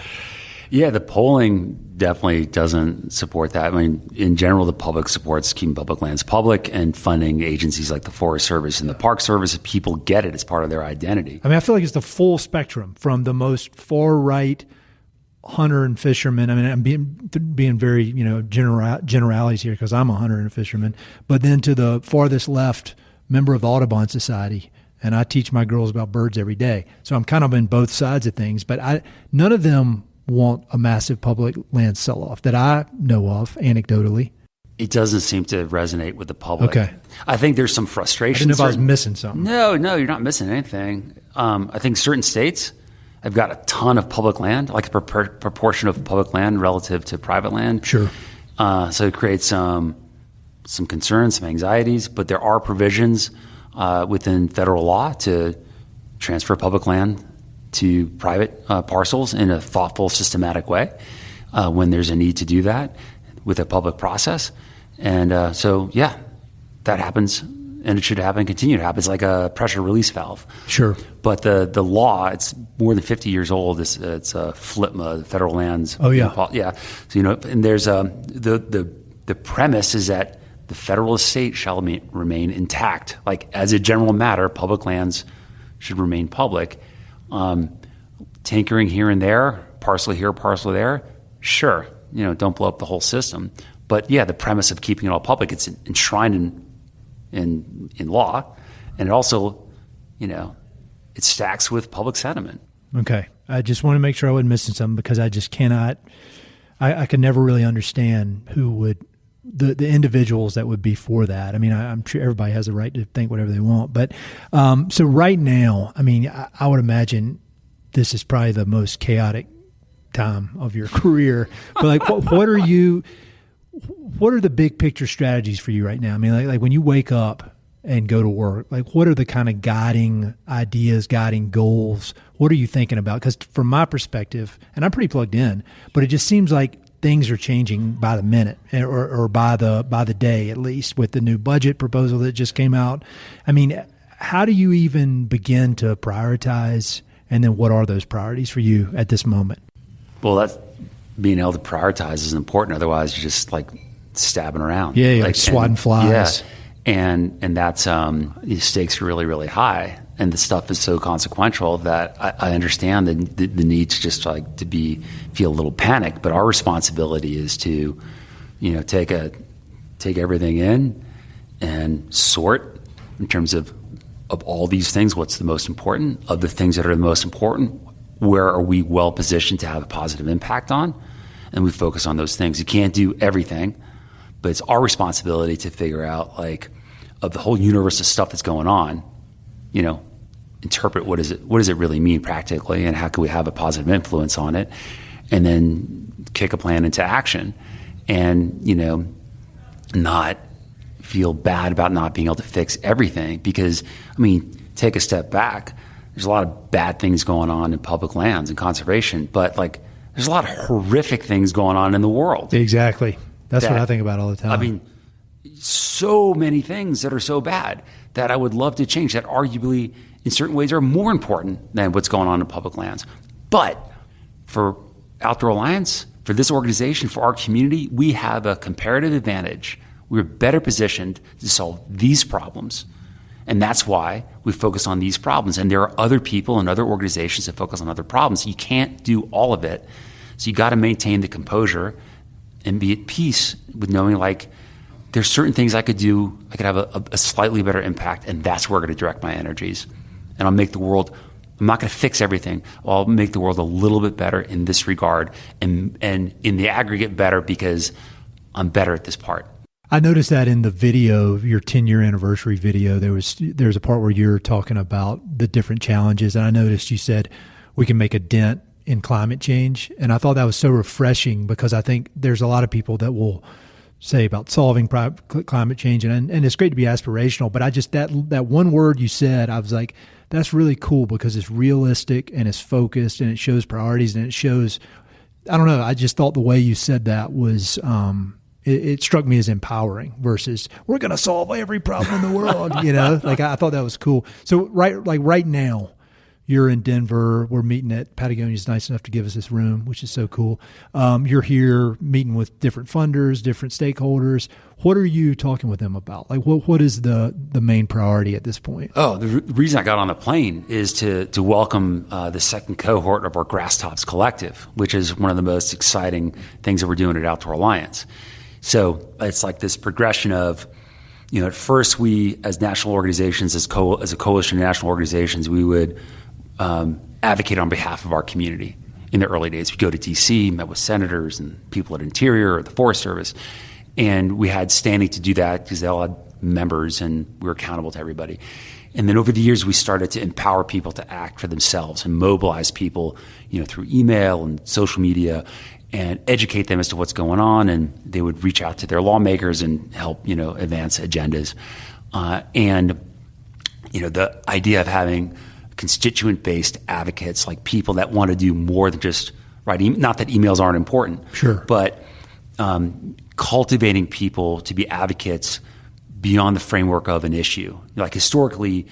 Yeah, the polling definitely doesn't support that. I mean, in general, the public supports keeping public lands public and funding agencies like the Forest Service and the Park Service. If people get it as part of their identity. I mean, I feel like it's the full spectrum from the most far right hunter and fisherman. I mean, I'm being very, generalities here because I'm a hunter and a fisherman, but then to the farthest left member of the Audubon Society. And I teach my girls about birds every day. So I'm kind of in both sides of things, but none of them want a massive public land sell-off that I know of anecdotally. It doesn't seem to resonate with the public. Okay. I think there's some frustration. I didn't know if I was missing something. No, you're not missing anything. I think certain states have got a ton of public land, like a proportion of public land relative to private land. Sure. So it creates some concerns, some anxieties, but there are provisions within federal law to transfer public land to private parcels in a thoughtful, systematic way when there's a need to do that with a public process. And that happens, and it should happen and continue to happen. It's like a pressure release valve. Sure. But the law, it's more than 50 years old. It's FLIPMA, the Federal Lands. Oh, yeah. Yeah. So, and there's the premise is that the federal estate shall remain intact. Like, as a general matter, public lands should remain public. Tinkering here and there, parcel here, parcel there, sure, don't blow up the whole system. But yeah, the premise of keeping it all public, it's enshrined in law, and it also, it stacks with public sentiment. Okay. I just want to make sure I wasn't missing something because I just cannot, I can never really understand who would, the individuals that would be for that. I mean, I'm sure everybody has a right to think whatever they want. But so right now, I mean, I would imagine this is probably the most chaotic time of your career. But like, what are the big picture strategies for you right now? I mean, like when you wake up and go to work, like what are the kind of guiding ideas, guiding goals? What are you thinking about? Because from my perspective, and I'm pretty plugged in, but it just seems like things are changing by the minute or by the day, at least with the new budget proposal that just came out. I mean, how do you even begin to prioritize? And then what are those priorities for you at this moment? Well, that's being able to prioritize is important. Otherwise, you're just like stabbing around. Yeah, like swatting flies. Yeah. And that's the stakes are really, really high. And the stuff is so consequential that I understand the need to just like to feel a little panicked. But our responsibility is to, take everything in and sort in terms of all these things. What's the most important? Of the things that are the most important, where are we well positioned to have a positive impact on? And we focus on those things. You can't do everything, but it's our responsibility to figure out, like, of the whole universe of stuff that's going on, interpret what does it really mean practically, and how can we have a positive influence on it, and then kick a plan into action, and not feel bad about not being able to fix everything. Because take a step back. There's a lot of bad things going on in public lands and conservation, but like there's a lot of horrific things going on in the world. Exactly. That's what I think about all the time. so many things that are so bad that I would love to change, that arguably in certain ways are more important than what's going on in public lands. But for Outdoor Alliance, for this organization, for our community, we have a comparative advantage. We're better positioned to solve these problems. And that's why we focus on these problems. And there are other people and other organizations that focus on other problems. You can't do all of it. So you got to maintain the composure and be at peace with knowing, like, there's certain things I could do. I could have a slightly better impact, and that's where I'm going to direct my energies. And I'll make the world, I'm not going to fix everything. I'll make the world a little bit better in this regard, and in the aggregate better because I'm better at this part. I noticed that in the video, your 10-year anniversary video, there's a part where you're talking about the different challenges. And I noticed you said we can make a dent in climate change. And I thought that was so refreshing, because I think there's a lot of people that will say about solving climate change. And it's great to be aspirational. But I just, that one word you said, I was like, that's really cool, because it's realistic and it's focused and it shows priorities and it shows, I don't know, I just thought the way you said that was, it struck me as empowering versus we're going to solve every problem in the world, like I thought that was cool. So right now you're in Denver, we're meeting at Patagonia's nice enough to give us this room, which is so cool. You're here meeting with different funders, different stakeholders. What are you talking with them about? Like what is the main priority at this point? Oh, the reason I got on the plane is to welcome the second cohort of our Grass Tops Collective, which is one of the most exciting things that we're doing at Outdoor Alliance. So it's like this progression of, at first we, as national organizations, as a coalition of national organizations, we would advocate on behalf of our community. In the early days, we'd go to D.C., met with senators and people at Interior or the Forest Service, and we had standing to do that because they all had members and we were accountable to everybody. And then over the years, we started to empower people to act for themselves and mobilize people, through email and social media, and educate them as to what's going on, and they would reach out to their lawmakers and help, advance agendas. And the idea of having constituent-based advocates, like people that want to do more than just write. Not that emails aren't important, sure, but cultivating people to be advocates beyond the framework of an issue. Like historically,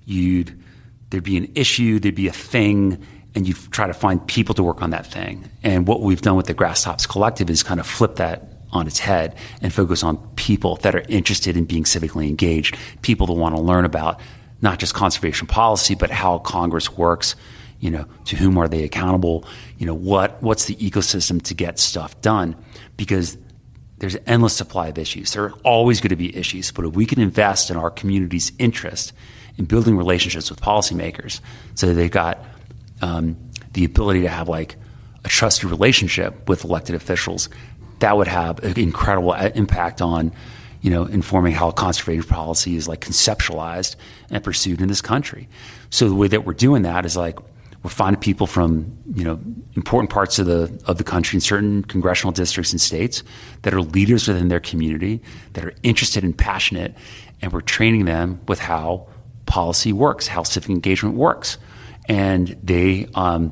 there'd be an issue, there'd be a thing, and you try to find people to work on that thing. And what we've done with the Grass Tops Collective is kind of flip that on its head and focus on people that are interested in being civically engaged, people that want to learn about not just conservation policy, but how Congress works, to whom are they accountable, what's the ecosystem to get stuff done, because there's an endless supply of issues. There are always going to be issues, but if we can invest in our community's interest in building relationships with policymakers so that they've got the ability to have like a trusted relationship with elected officials, that would have an incredible impact on, informing how conservation policy is like conceptualized and pursued in this country. So the way that we're doing that is like we're finding people from, important parts of the country in certain congressional districts and states that are leaders within their community, that are interested and passionate, and we're training them with how policy works, how civic engagement works. And they are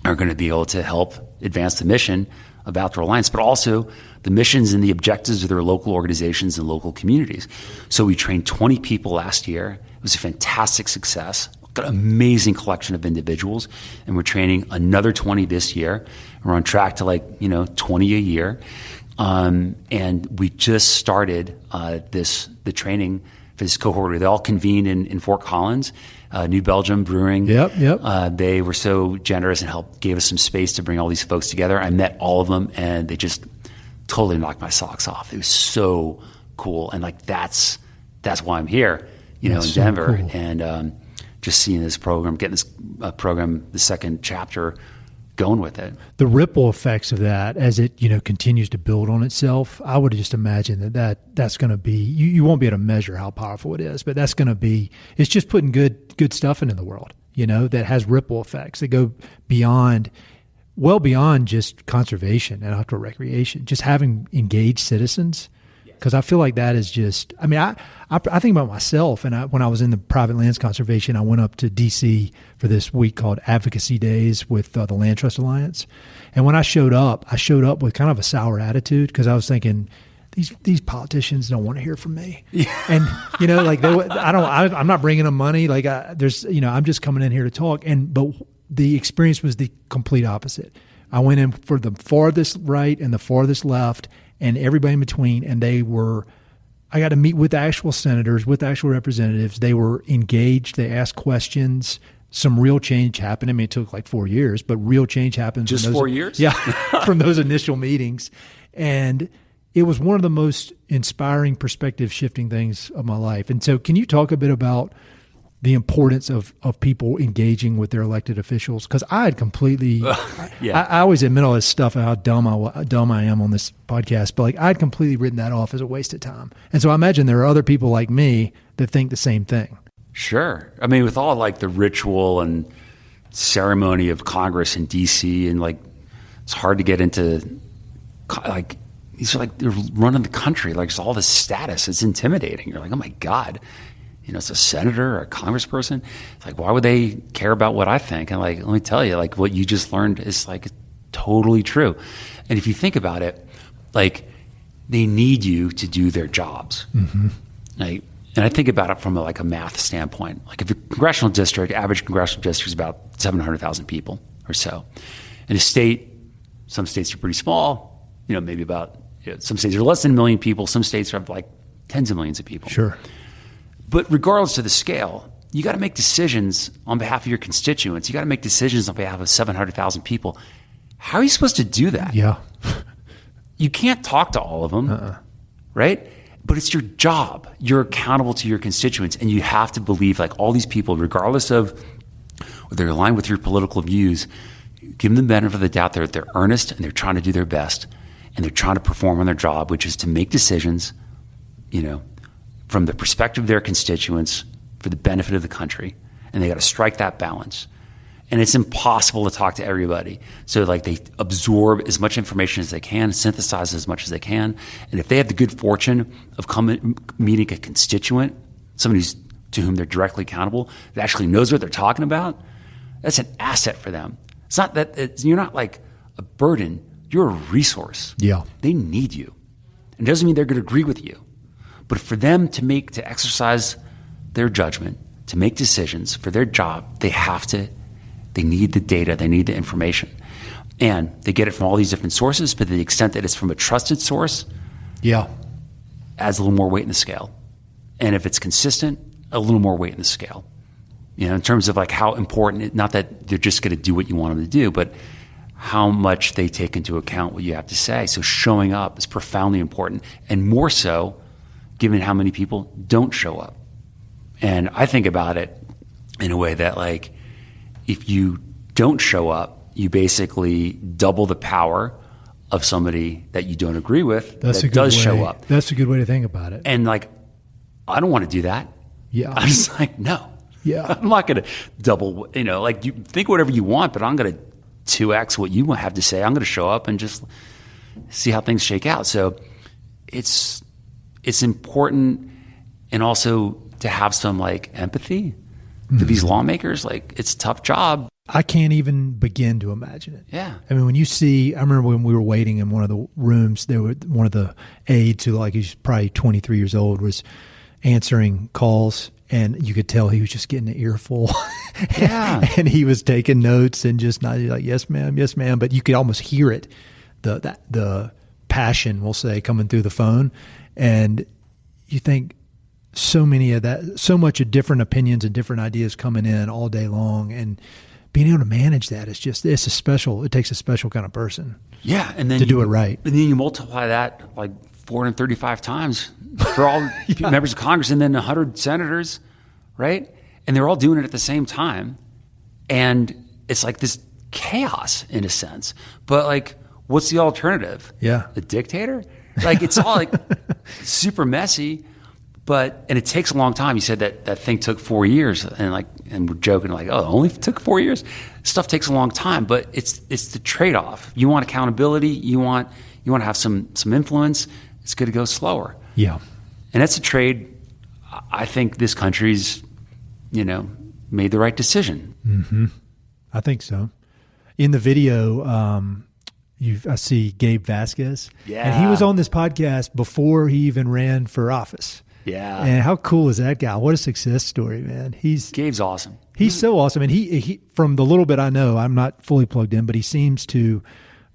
going to be able to help advance the mission of Outdoor Alliance, but also the missions and the objectives of their local organizations and local communities. So we trained 20 people last year. It was a fantastic success. Got an amazing collection of individuals, and we're training another 20 this year. We're on track to 20 a year. And we just started the training for this cohort. They all convened in Fort Collins, New Belgium Brewing. Yep. They were so generous and gave us some space to bring all these folks together. I met all of them, and they just totally knocked my socks off. It was so cool, and that's why I'm here, in so Denver, cool. And just seeing this program, getting this program, the second chapter, going with it. The ripple effects of that as it, continues to build on itself, I would just imagine that's going to be, you won't be able to measure how powerful it is, but that's going to be, it's just putting good stuff into the world, that has ripple effects that go well beyond just conservation and outdoor recreation, just having engaged citizens. Because I feel like that is just, I think about myself, and when I was in the private lands conservation, I went up to D.C. for this week called Advocacy Days with the Land Trust Alliance. And when I showed up with kind of a sour attitude because I was thinking, these politicians don't want to hear from me. Yeah. And, I'm not bringing them money. Like I'm just coming in here to talk. But the experience was the complete opposite. I went in for the farthest right and the farthest left and everybody in between. And I got to meet with actual senators, with actual representatives. They were engaged. They asked questions. Some real change happened. I mean, it took like 4 years, but real change happened. Just 4 years? Yeah, from those initial meetings. And it was one of the most inspiring, perspective-shifting things of my life. And so can you talk a bit about the importance of people engaging with their elected officials? Because I had completely I always admit all this stuff and how dumb I am on this podcast, but I had completely written that off as a waste of time. And so I imagine there are other people like me that think the same thing. Sure. I mean, with all the ritual and ceremony of Congress in D.C. and it's hard to get into these are they're running the country. It's all this status. It's intimidating. You're like, oh my God, it's a senator or a congressperson. It's why would they care about what I think? And let me tell you, what you just learned is totally true. And if you think about it, they need you to do their jobs. Mm-hmm. And I think about it from a math standpoint. If a congressional district, average congressional district is about 700,000 people or so. In a state, some states are pretty small, maybe about, some states are less than 1 million people. Some states have tens of millions of people. Sure. But regardless of the scale, you got to make decisions on behalf of your constituents. You got to make decisions on behalf of 700,000 people. How are you supposed to do that? Yeah. You can't talk to all of them, right? But it's your job. You're accountable to your constituents, and you have to believe all these people, regardless of whether they're aligned with your political views, give them the benefit of the doubt that they're earnest and they're trying to do their best, and they're trying to perform on their job, which is to make decisions, from the perspective of their constituents for the benefit of the country, and they got to strike that balance. And it's impossible to talk to everybody. So they absorb as much information as they can, synthesize as much as they can. And if they have the good fortune of meeting a constituent, somebody to whom they're directly accountable, that actually knows what they're talking about, that's an asset for them. It's not that you're not a burden. You're a resource. Yeah. They need you. And it doesn't mean they're going to agree with you. But for them to exercise their judgment, to make decisions for their job, they need the data, they need the information. And they get it from all these different sources, but to the extent that it's from a trusted source, adds a little more weight in the scale. And if it's consistent, a little more weight in the scale. In terms of how important, not that they're just going to do what you want them to do, but how much they take into account what you have to say. So showing up is profoundly important, and more so given how many people don't show up. And I think about it in a way that if you don't show up, you basically double the power of somebody that you don't agree with that does show up. That's a good way to think about it. And I don't want to do that. Yeah. I'm just no. Yeah. I'm not going to double, you think whatever you want, but I'm going to 2X what you have to say. I'm going to show up and just see how things shake out. So it's important, and also to have some empathy for these lawmakers. It's a tough job. I can't even begin to imagine it. Yeah. I mean, I remember when we were waiting in one of the rooms, one of the aides who he's probably 23 years old was answering calls, and you could tell he was just getting an earful. Yeah. And he was taking notes and just not yes ma'am, but you could almost hear it, the passion, we'll say, coming through the phone. And you think so much of different opinions and different ideas coming in all day long, and being able to manage that it takes a special kind of person. Yeah. And then to do it right. And then you multiply that 435 times for all members of Congress, and then 100 senators, right? And they're all doing it at the same time. And it's this chaos in a sense. But what's the alternative? Yeah. A dictator? It's all super messy, and it takes a long time. You said that thing took 4 years, and we're joking oh, it only took 4 years. Stuff takes a long time, but it's the trade-off. You want accountability. You want to have some influence. It's going to go slower. Yeah. And that's a trade. I think this country's, made the right decision. Mm-hmm. I think so. In the video, I see Gabe Vasquez. Yeah. And he was on this podcast before he even ran for office. Yeah. And how cool is that guy? What a success story, man. Gabe's awesome. He's so awesome. And he from the little bit I know, I'm not fully plugged in, but he seems to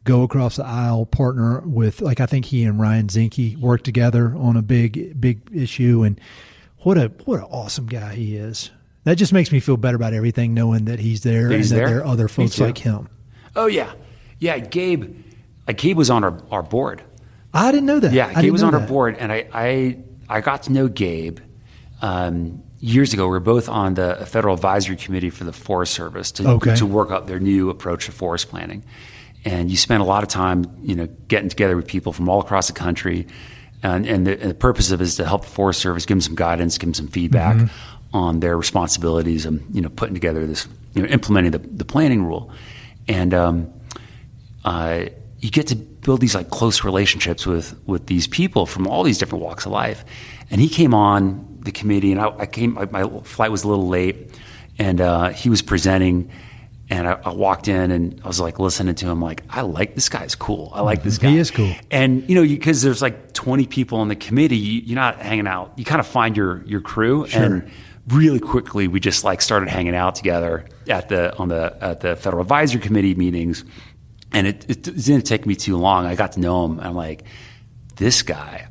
go across the aisle, partner with, like, I think he and Ryan Zinke worked together on a big issue. And what an awesome guy he is. That just makes me feel better about everything, knowing that he's there and that there are other folks like him. Oh, yeah. Yeah, Gabe was on our board. I didn't know that. Yeah, Gabe was on our board, and I got to know Gabe years ago. We were both on the Federal Advisory Committee for the Forest Service to work up their new approach to forest planning. And you spend a lot of time, getting together with people from all across the country, and the purpose of it is to help the Forest Service, give them some guidance, give them some feedback on their responsibilities, and putting together this, implementing the planning rule, and you get to build these like close relationships with these people from all these different walks of life. And he came on the committee, and I came. My flight was a little late, and he was presenting. And I walked in and I was like listening to him, like, I like this guy's cool. I like this guy. He is cool. And, because there's like 20 people on the committee, you're not hanging out. You kind of find your crew. Sure. And really quickly, we just like started hanging out together at the Federal Advisory Committee meetings. And it didn't take me too long. I got to know him. And I'm like, this guy,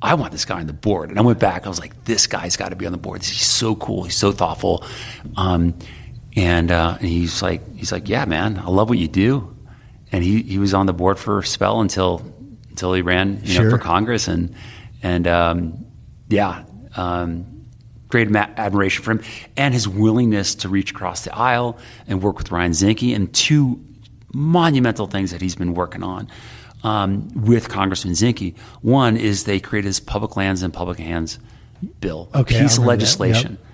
I want this guy on the board. And I went back. I was like, this guy's got to be on the board. He's so cool. He's so thoughtful. And he's like, yeah, man, I love what you do. And he was on the board for a spell until he ran, for Congress, and great admiration for him and his willingness to reach across the aisle and work with Ryan Zinke, and two monumental things that he's been working on with Congressman Zinke. One is they created this public lands and public hands bill, piece of legislation. Yep.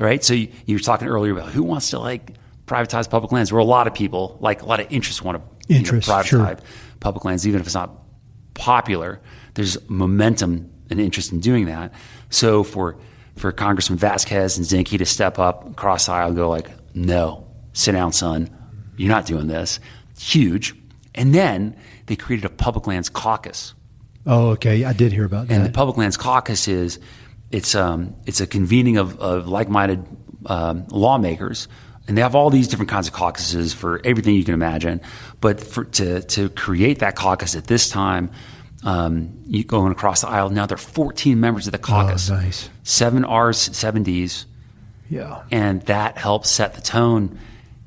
Right, so you were talking earlier about who wants to like privatize public lands. There are a lot of people, like a lot of interests, want to privatize public lands, even if it's not popular. There's momentum and interest in doing that. So for Congressman Vasquez and Zinke to step up, across the aisle, and go like, no, sit down, son, you're not doing this. Huge. And then they created a public lands caucus. Oh, okay, I did hear about that. And the public lands caucus is. It's a convening of like-minded lawmakers, and they have all these different kinds of caucuses for everything you can imagine. But to create that caucus at this time, you going across the aisle. Now there are 14 members of the caucus. Oh, nice. 7 R's, 7 D's. Yeah. And that helps set the tone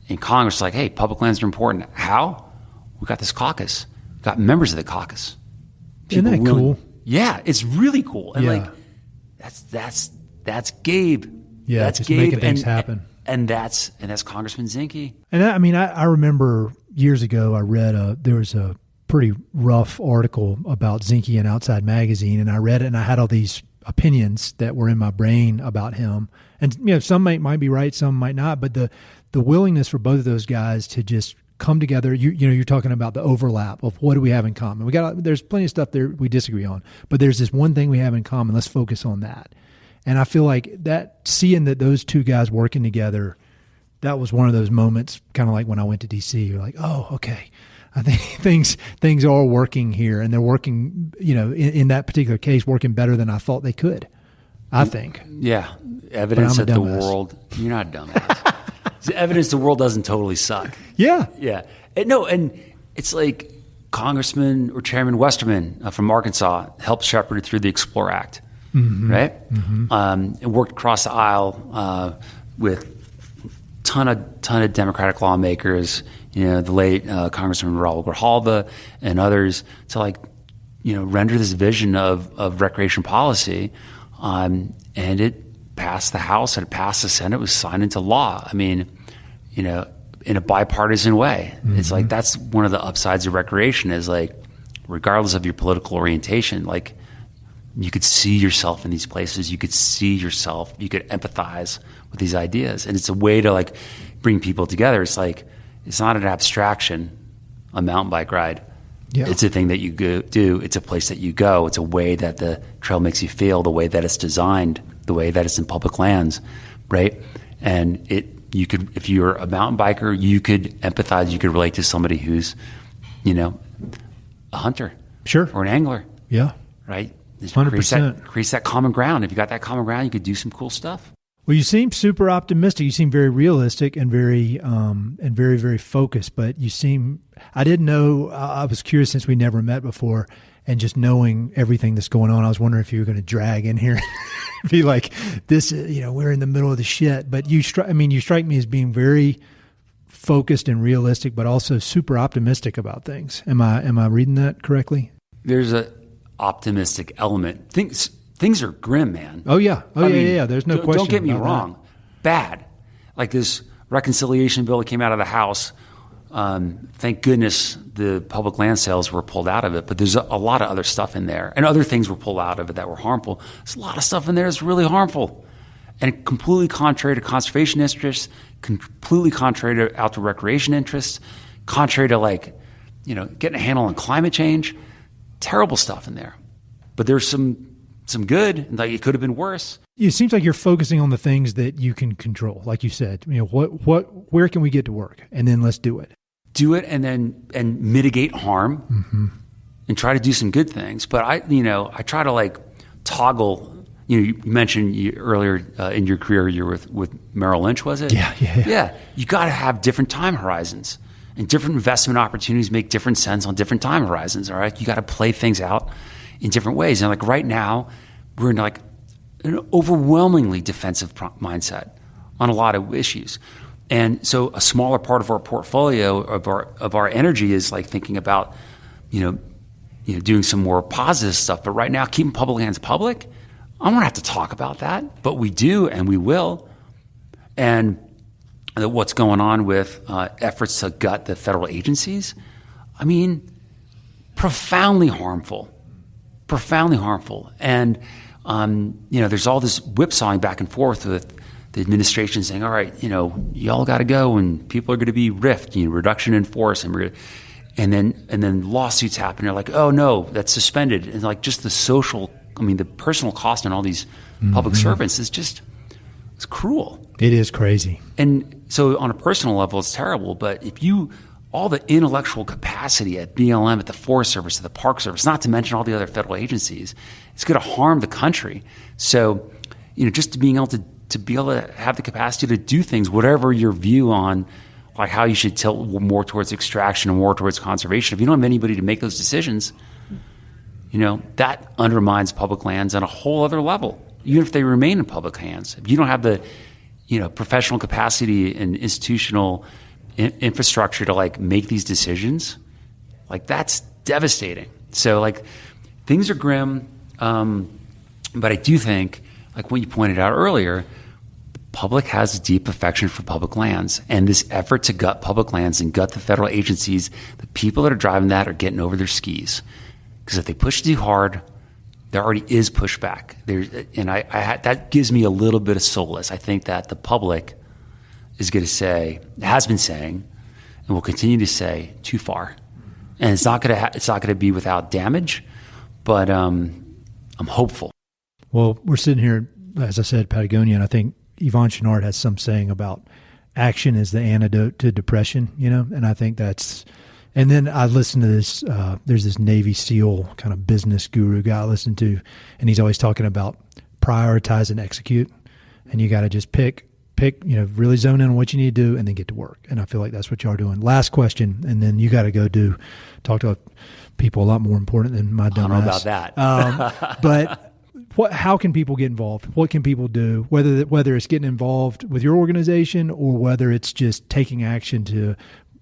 in Congress. Like, hey, public lands are important. How? We got this caucus. We got members of the caucus. Isn't that cool? Yeah, it's really cool. And that's Gabe. Yeah, that's just Gabe, making things happen. And that's Congressman Zinke. And I remember years ago I read there was a pretty rough article about Zinke in Outside Magazine, and I read it and I had all these opinions that were in my brain about him. And some might be right, some might not, but the willingness for both of those guys to just come together. You're talking about the overlap of what do we have in common. There's plenty of stuff there we disagree on, but there's this one thing we have in common. Let's focus on that. And I feel like that, seeing that those two guys working together, that was one of those moments, kind of like when I went to DC. You're like, oh, okay, I think things are working here, and they're working. In that particular case, working better than I thought they could. I think. Yeah, evidence that the world. You're not a dumbass. Evidence the world doesn't totally suck. Yeah. Yeah. And it's like Congressman or Chairman Westerman from Arkansas helped shepherd through the Explore Act, right? Mm-hmm. And worked across the aisle with ton of Democratic lawmakers, the late Congressman Raul Grijalva and others, to render this vision of recreation policy. And it passed the House and it passed the Senate. It was signed into law. I mean, in a bipartisan way. Mm-hmm. It's like that's one of the upsides of recreation is like, regardless of your political orientation, like you could see yourself in these places. You could see yourself. You could empathize with these ideas, and it's a way to like bring people together. It's like it's not an abstraction, a mountain bike ride. Yeah. It's a thing that you do. It's a place that you go. It's a way that the trail makes you feel, the way that it's designed, the way that it's in public lands, right? And you could, if you're a mountain biker, you could empathize. You could relate to somebody who's a hunter, Sure. or an angler, Yeah. right? 100%. Creates that common ground. If you got that common ground, you could do some cool stuff. Well, you seem super optimistic. You seem very realistic and very, very focused. But you seem, I didn't know. I was curious since we never met before, and just knowing everything that's going on, I was wondering if you were going to drag in here, and be like, "This, we're in the middle of the shit." But you strike me as being very focused and realistic, but also super optimistic about things. Am I reading that correctly? There's a optimistic element. Things are grim, man. Oh yeah. Yeah. There's no question. Don't get me about wrong. that. Bad. Like this reconciliation bill that came out of the House. Thank goodness the public land sales were pulled out of it. But there's a lot of other stuff in there, and other things were pulled out of it that were harmful. There's a lot of stuff in there that's really harmful, and completely contrary to conservation interests, completely contrary to outdoor recreation interests, contrary to getting a handle on climate change. Terrible stuff in there. But there's some good, like it could have been worse. It seems like you're focusing on the things that you can control. Like you said, where can we get to work? And then let's do it. Do it and mitigate harm, and try to do some good things. But I try to toggle. You mentioned earlier in your career you're with Merrill Lynch, was it? Yeah. You got to have different time horizons, and different investment opportunities make different sense on different time horizons. All right, you got to play things out in different ways. And right now, we're in an overwhelmingly defensive mindset on a lot of issues. And so a smaller part of our portfolio of our energy is thinking about, doing some more positive stuff. But right now, keeping public lands public, I don't have to talk about that, but we do, and we will. And what's going on with efforts to gut the federal agencies, profoundly harmful. And, there's all this whipsawing back and forth with the administration saying, all right, y'all got to go, and people are going to be rift, reduction in force. And then lawsuits happen. They're like, oh no, that's suspended. And just the social, the personal cost on all these public servants is it's cruel. It is crazy. And so on a personal level, it's terrible. But all the intellectual capacity at BLM, at the Forest Service, at the Park Service, not to mention all the other federal agencies, it's going to harm the country. So, just being able to be able to have the capacity to do things, whatever your view on how you should tilt more towards extraction and more towards conservation, if you don't have anybody to make those decisions, that undermines public lands on a whole other level, even if they remain in public hands. If you don't have the, professional capacity and institutional infrastructure to make these decisions, that's devastating. So things are grim, but I do think what you pointed out earlier, the public has a deep affection for public lands, and this effort to gut public lands and gut the federal agencies, the people that are driving that are getting over their skis, because if they push too hard, there already is pushback. That gives me a little bit of solace. I think that the public is going to say, has been saying, and will continue to say, too far. And it's not going to be without damage, but I'm hopeful. Well, we're sitting here, as I said, Patagonia, and I think Yvon Chouinard has some saying about action is the antidote to depression, and I think that's. And then I listened to this. There's this Navy SEAL kind of business guru guy I listen to, and he's always talking about prioritize and execute, and you got to just pick, really zone in on what you need to do and then get to work. And I feel like that's what y'all are doing. Last question, and then you got to go talk to people a lot more important than my dumb ass. I don't know about that. But how can people get involved? What can people do? Whether it's getting involved with your organization or whether it's just taking action to,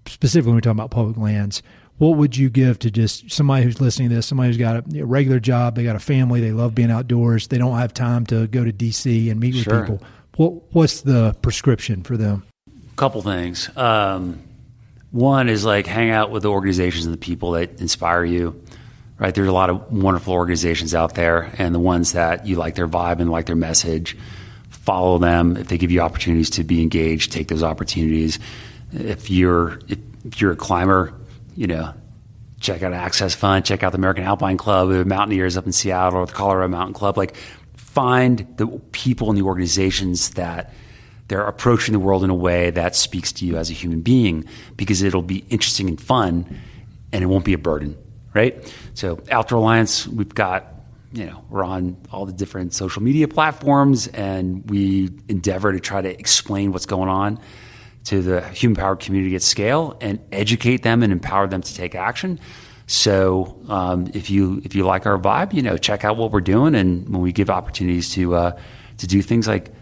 specifically when we're talking about public lands, what would you give to just somebody who's listening to this, somebody who's got a regular job, they got a family, they love being outdoors, they don't have time to go to DC and meet with people. What's the prescription for them? A couple things. One is hang out with the organizations and the people that inspire you. Right, there's a lot of wonderful organizations out there, and the ones that you like their vibe and like their message, follow them. If they give you opportunities to be engaged, take those opportunities. If you're a climber, check out Access Fund, check out the American Alpine Club, the Mountaineers up in Seattle, or the Colorado Mountain Club. Find the people and the organizations that they're approaching the world in a way that speaks to you as a human being, because it'll be interesting and fun. and it won't be a burden, right? So Outdoor Alliance, we've got, we're on all the different social media platforms, and we endeavor to try to explain what's going on to the human-powered community at scale and educate them and empower them to take action. So if you like our vibe, check out what we're doing, and when we give opportunities to do things like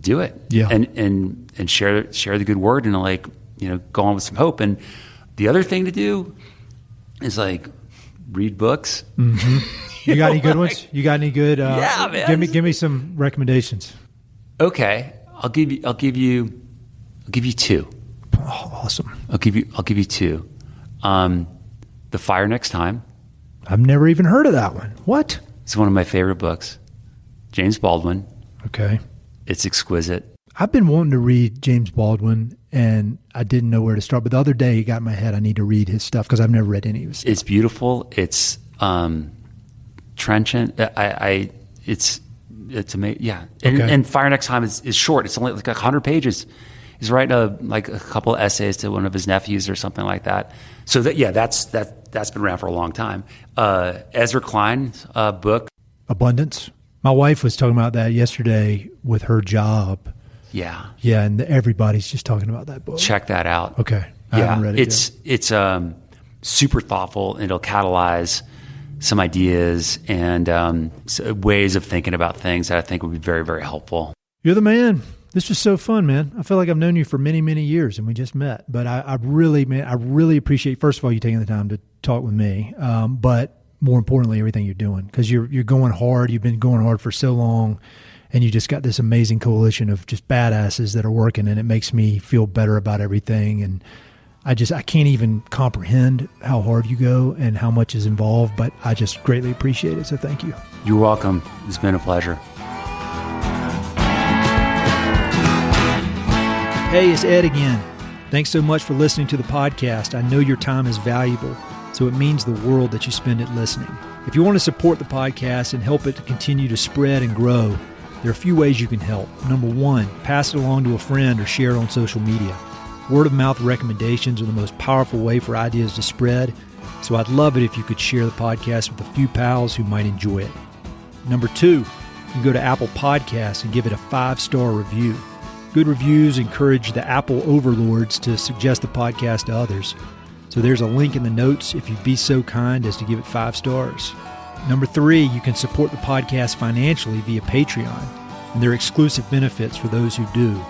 do it, and share the good word, and go on with some hope. And the other thing to do is read books. Mm-hmm. You got any good ones? You got any good? Yeah, man. Give me some recommendations. Okay, I'll give you two. Oh, awesome. I'll give you two. The Fire Next Time. I've never even heard of that one. What? It's one of my favorite books. James Baldwin. Okay. It's exquisite. I've been wanting to read James Baldwin, and I didn't know where to start. But the other day, he got in my head, I need to read his stuff because I've never read any of his stuff. It's beautiful. It's trenchant. It's amazing. Yeah. And Fire Next Time is short. It's only 100 pages. He's writing a couple of essays to one of his nephews or something like that. So that's been around for a long time. Ezra Klein's book, Abundance. My wife was talking about that yesterday with her job. Yeah. Yeah, and everybody's just talking about that book. Check that out. Okay. I haven't read it yet. It's super thoughtful, and it'll catalyze some ideas and ways of thinking about things that I think would be very, very helpful. You're the man. This was so fun, man. I feel like I've known you for many, many years, and we just met. But I really appreciate, first of all, you taking the time to talk with me. But more importantly, everything you're doing, because you're going hard. You've been going hard for so long, and you just got this amazing coalition of just badasses that are working, and it makes me feel better about everything. And I can't even comprehend how hard you go and how much is involved, but I just greatly appreciate it. So thank you. You're welcome. It's been a pleasure. Hey, it's Ed again. Thanks so much for listening to the podcast. I know your time is valuable, so it means the world that you spend it listening. If you want to support the podcast and help it to continue to spread and grow, there are a few ways you can help. Number one, pass it along to a friend or share it on social media. Word of mouth recommendations are the most powerful way for ideas to spread, so I'd love it if you could share the podcast with a few pals who might enjoy it. Number two, you can go to Apple Podcasts and give it a 5-star review. Good reviews encourage the Apple overlords to suggest the podcast to others. So there's a link in the notes if you'd be so kind as to give it 5 stars. Number three, you can support the podcast financially via Patreon, and there are exclusive benefits for those who do,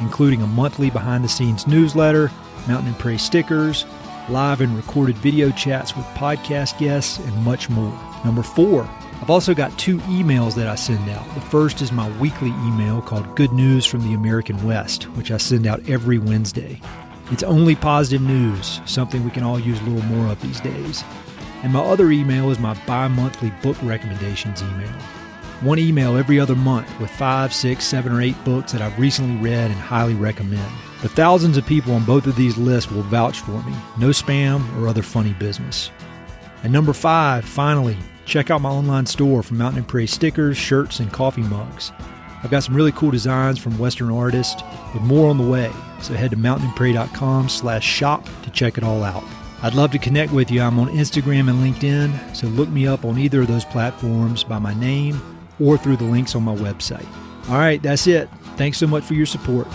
including a monthly behind-the-scenes newsletter, Mountain and Prairie stickers, live and recorded video chats with podcast guests, and much more. Number four, I've also got 2 emails that I send out. The first is my weekly email called Good News from the American West, which I send out every Wednesday. It's only positive news, something we can all use a little more of these days. And my other email is my bi-monthly book recommendations email. One email every other month with 5, 6, 7, or 8 books that I've recently read and highly recommend. The thousands of people on both of these lists will vouch for me. No spam or other funny business. And number 5, finally, check out my online store for Mountain and Prairie stickers, shirts, and coffee mugs. I've got some really cool designs from Western artists with more on the way, so head to mountainandprairie.com/shop to check it all out. I'd love to connect with you. I'm on Instagram and LinkedIn, so look me up on either of those platforms by my name or through the links on my website. All right, that's it. Thanks so much for your support.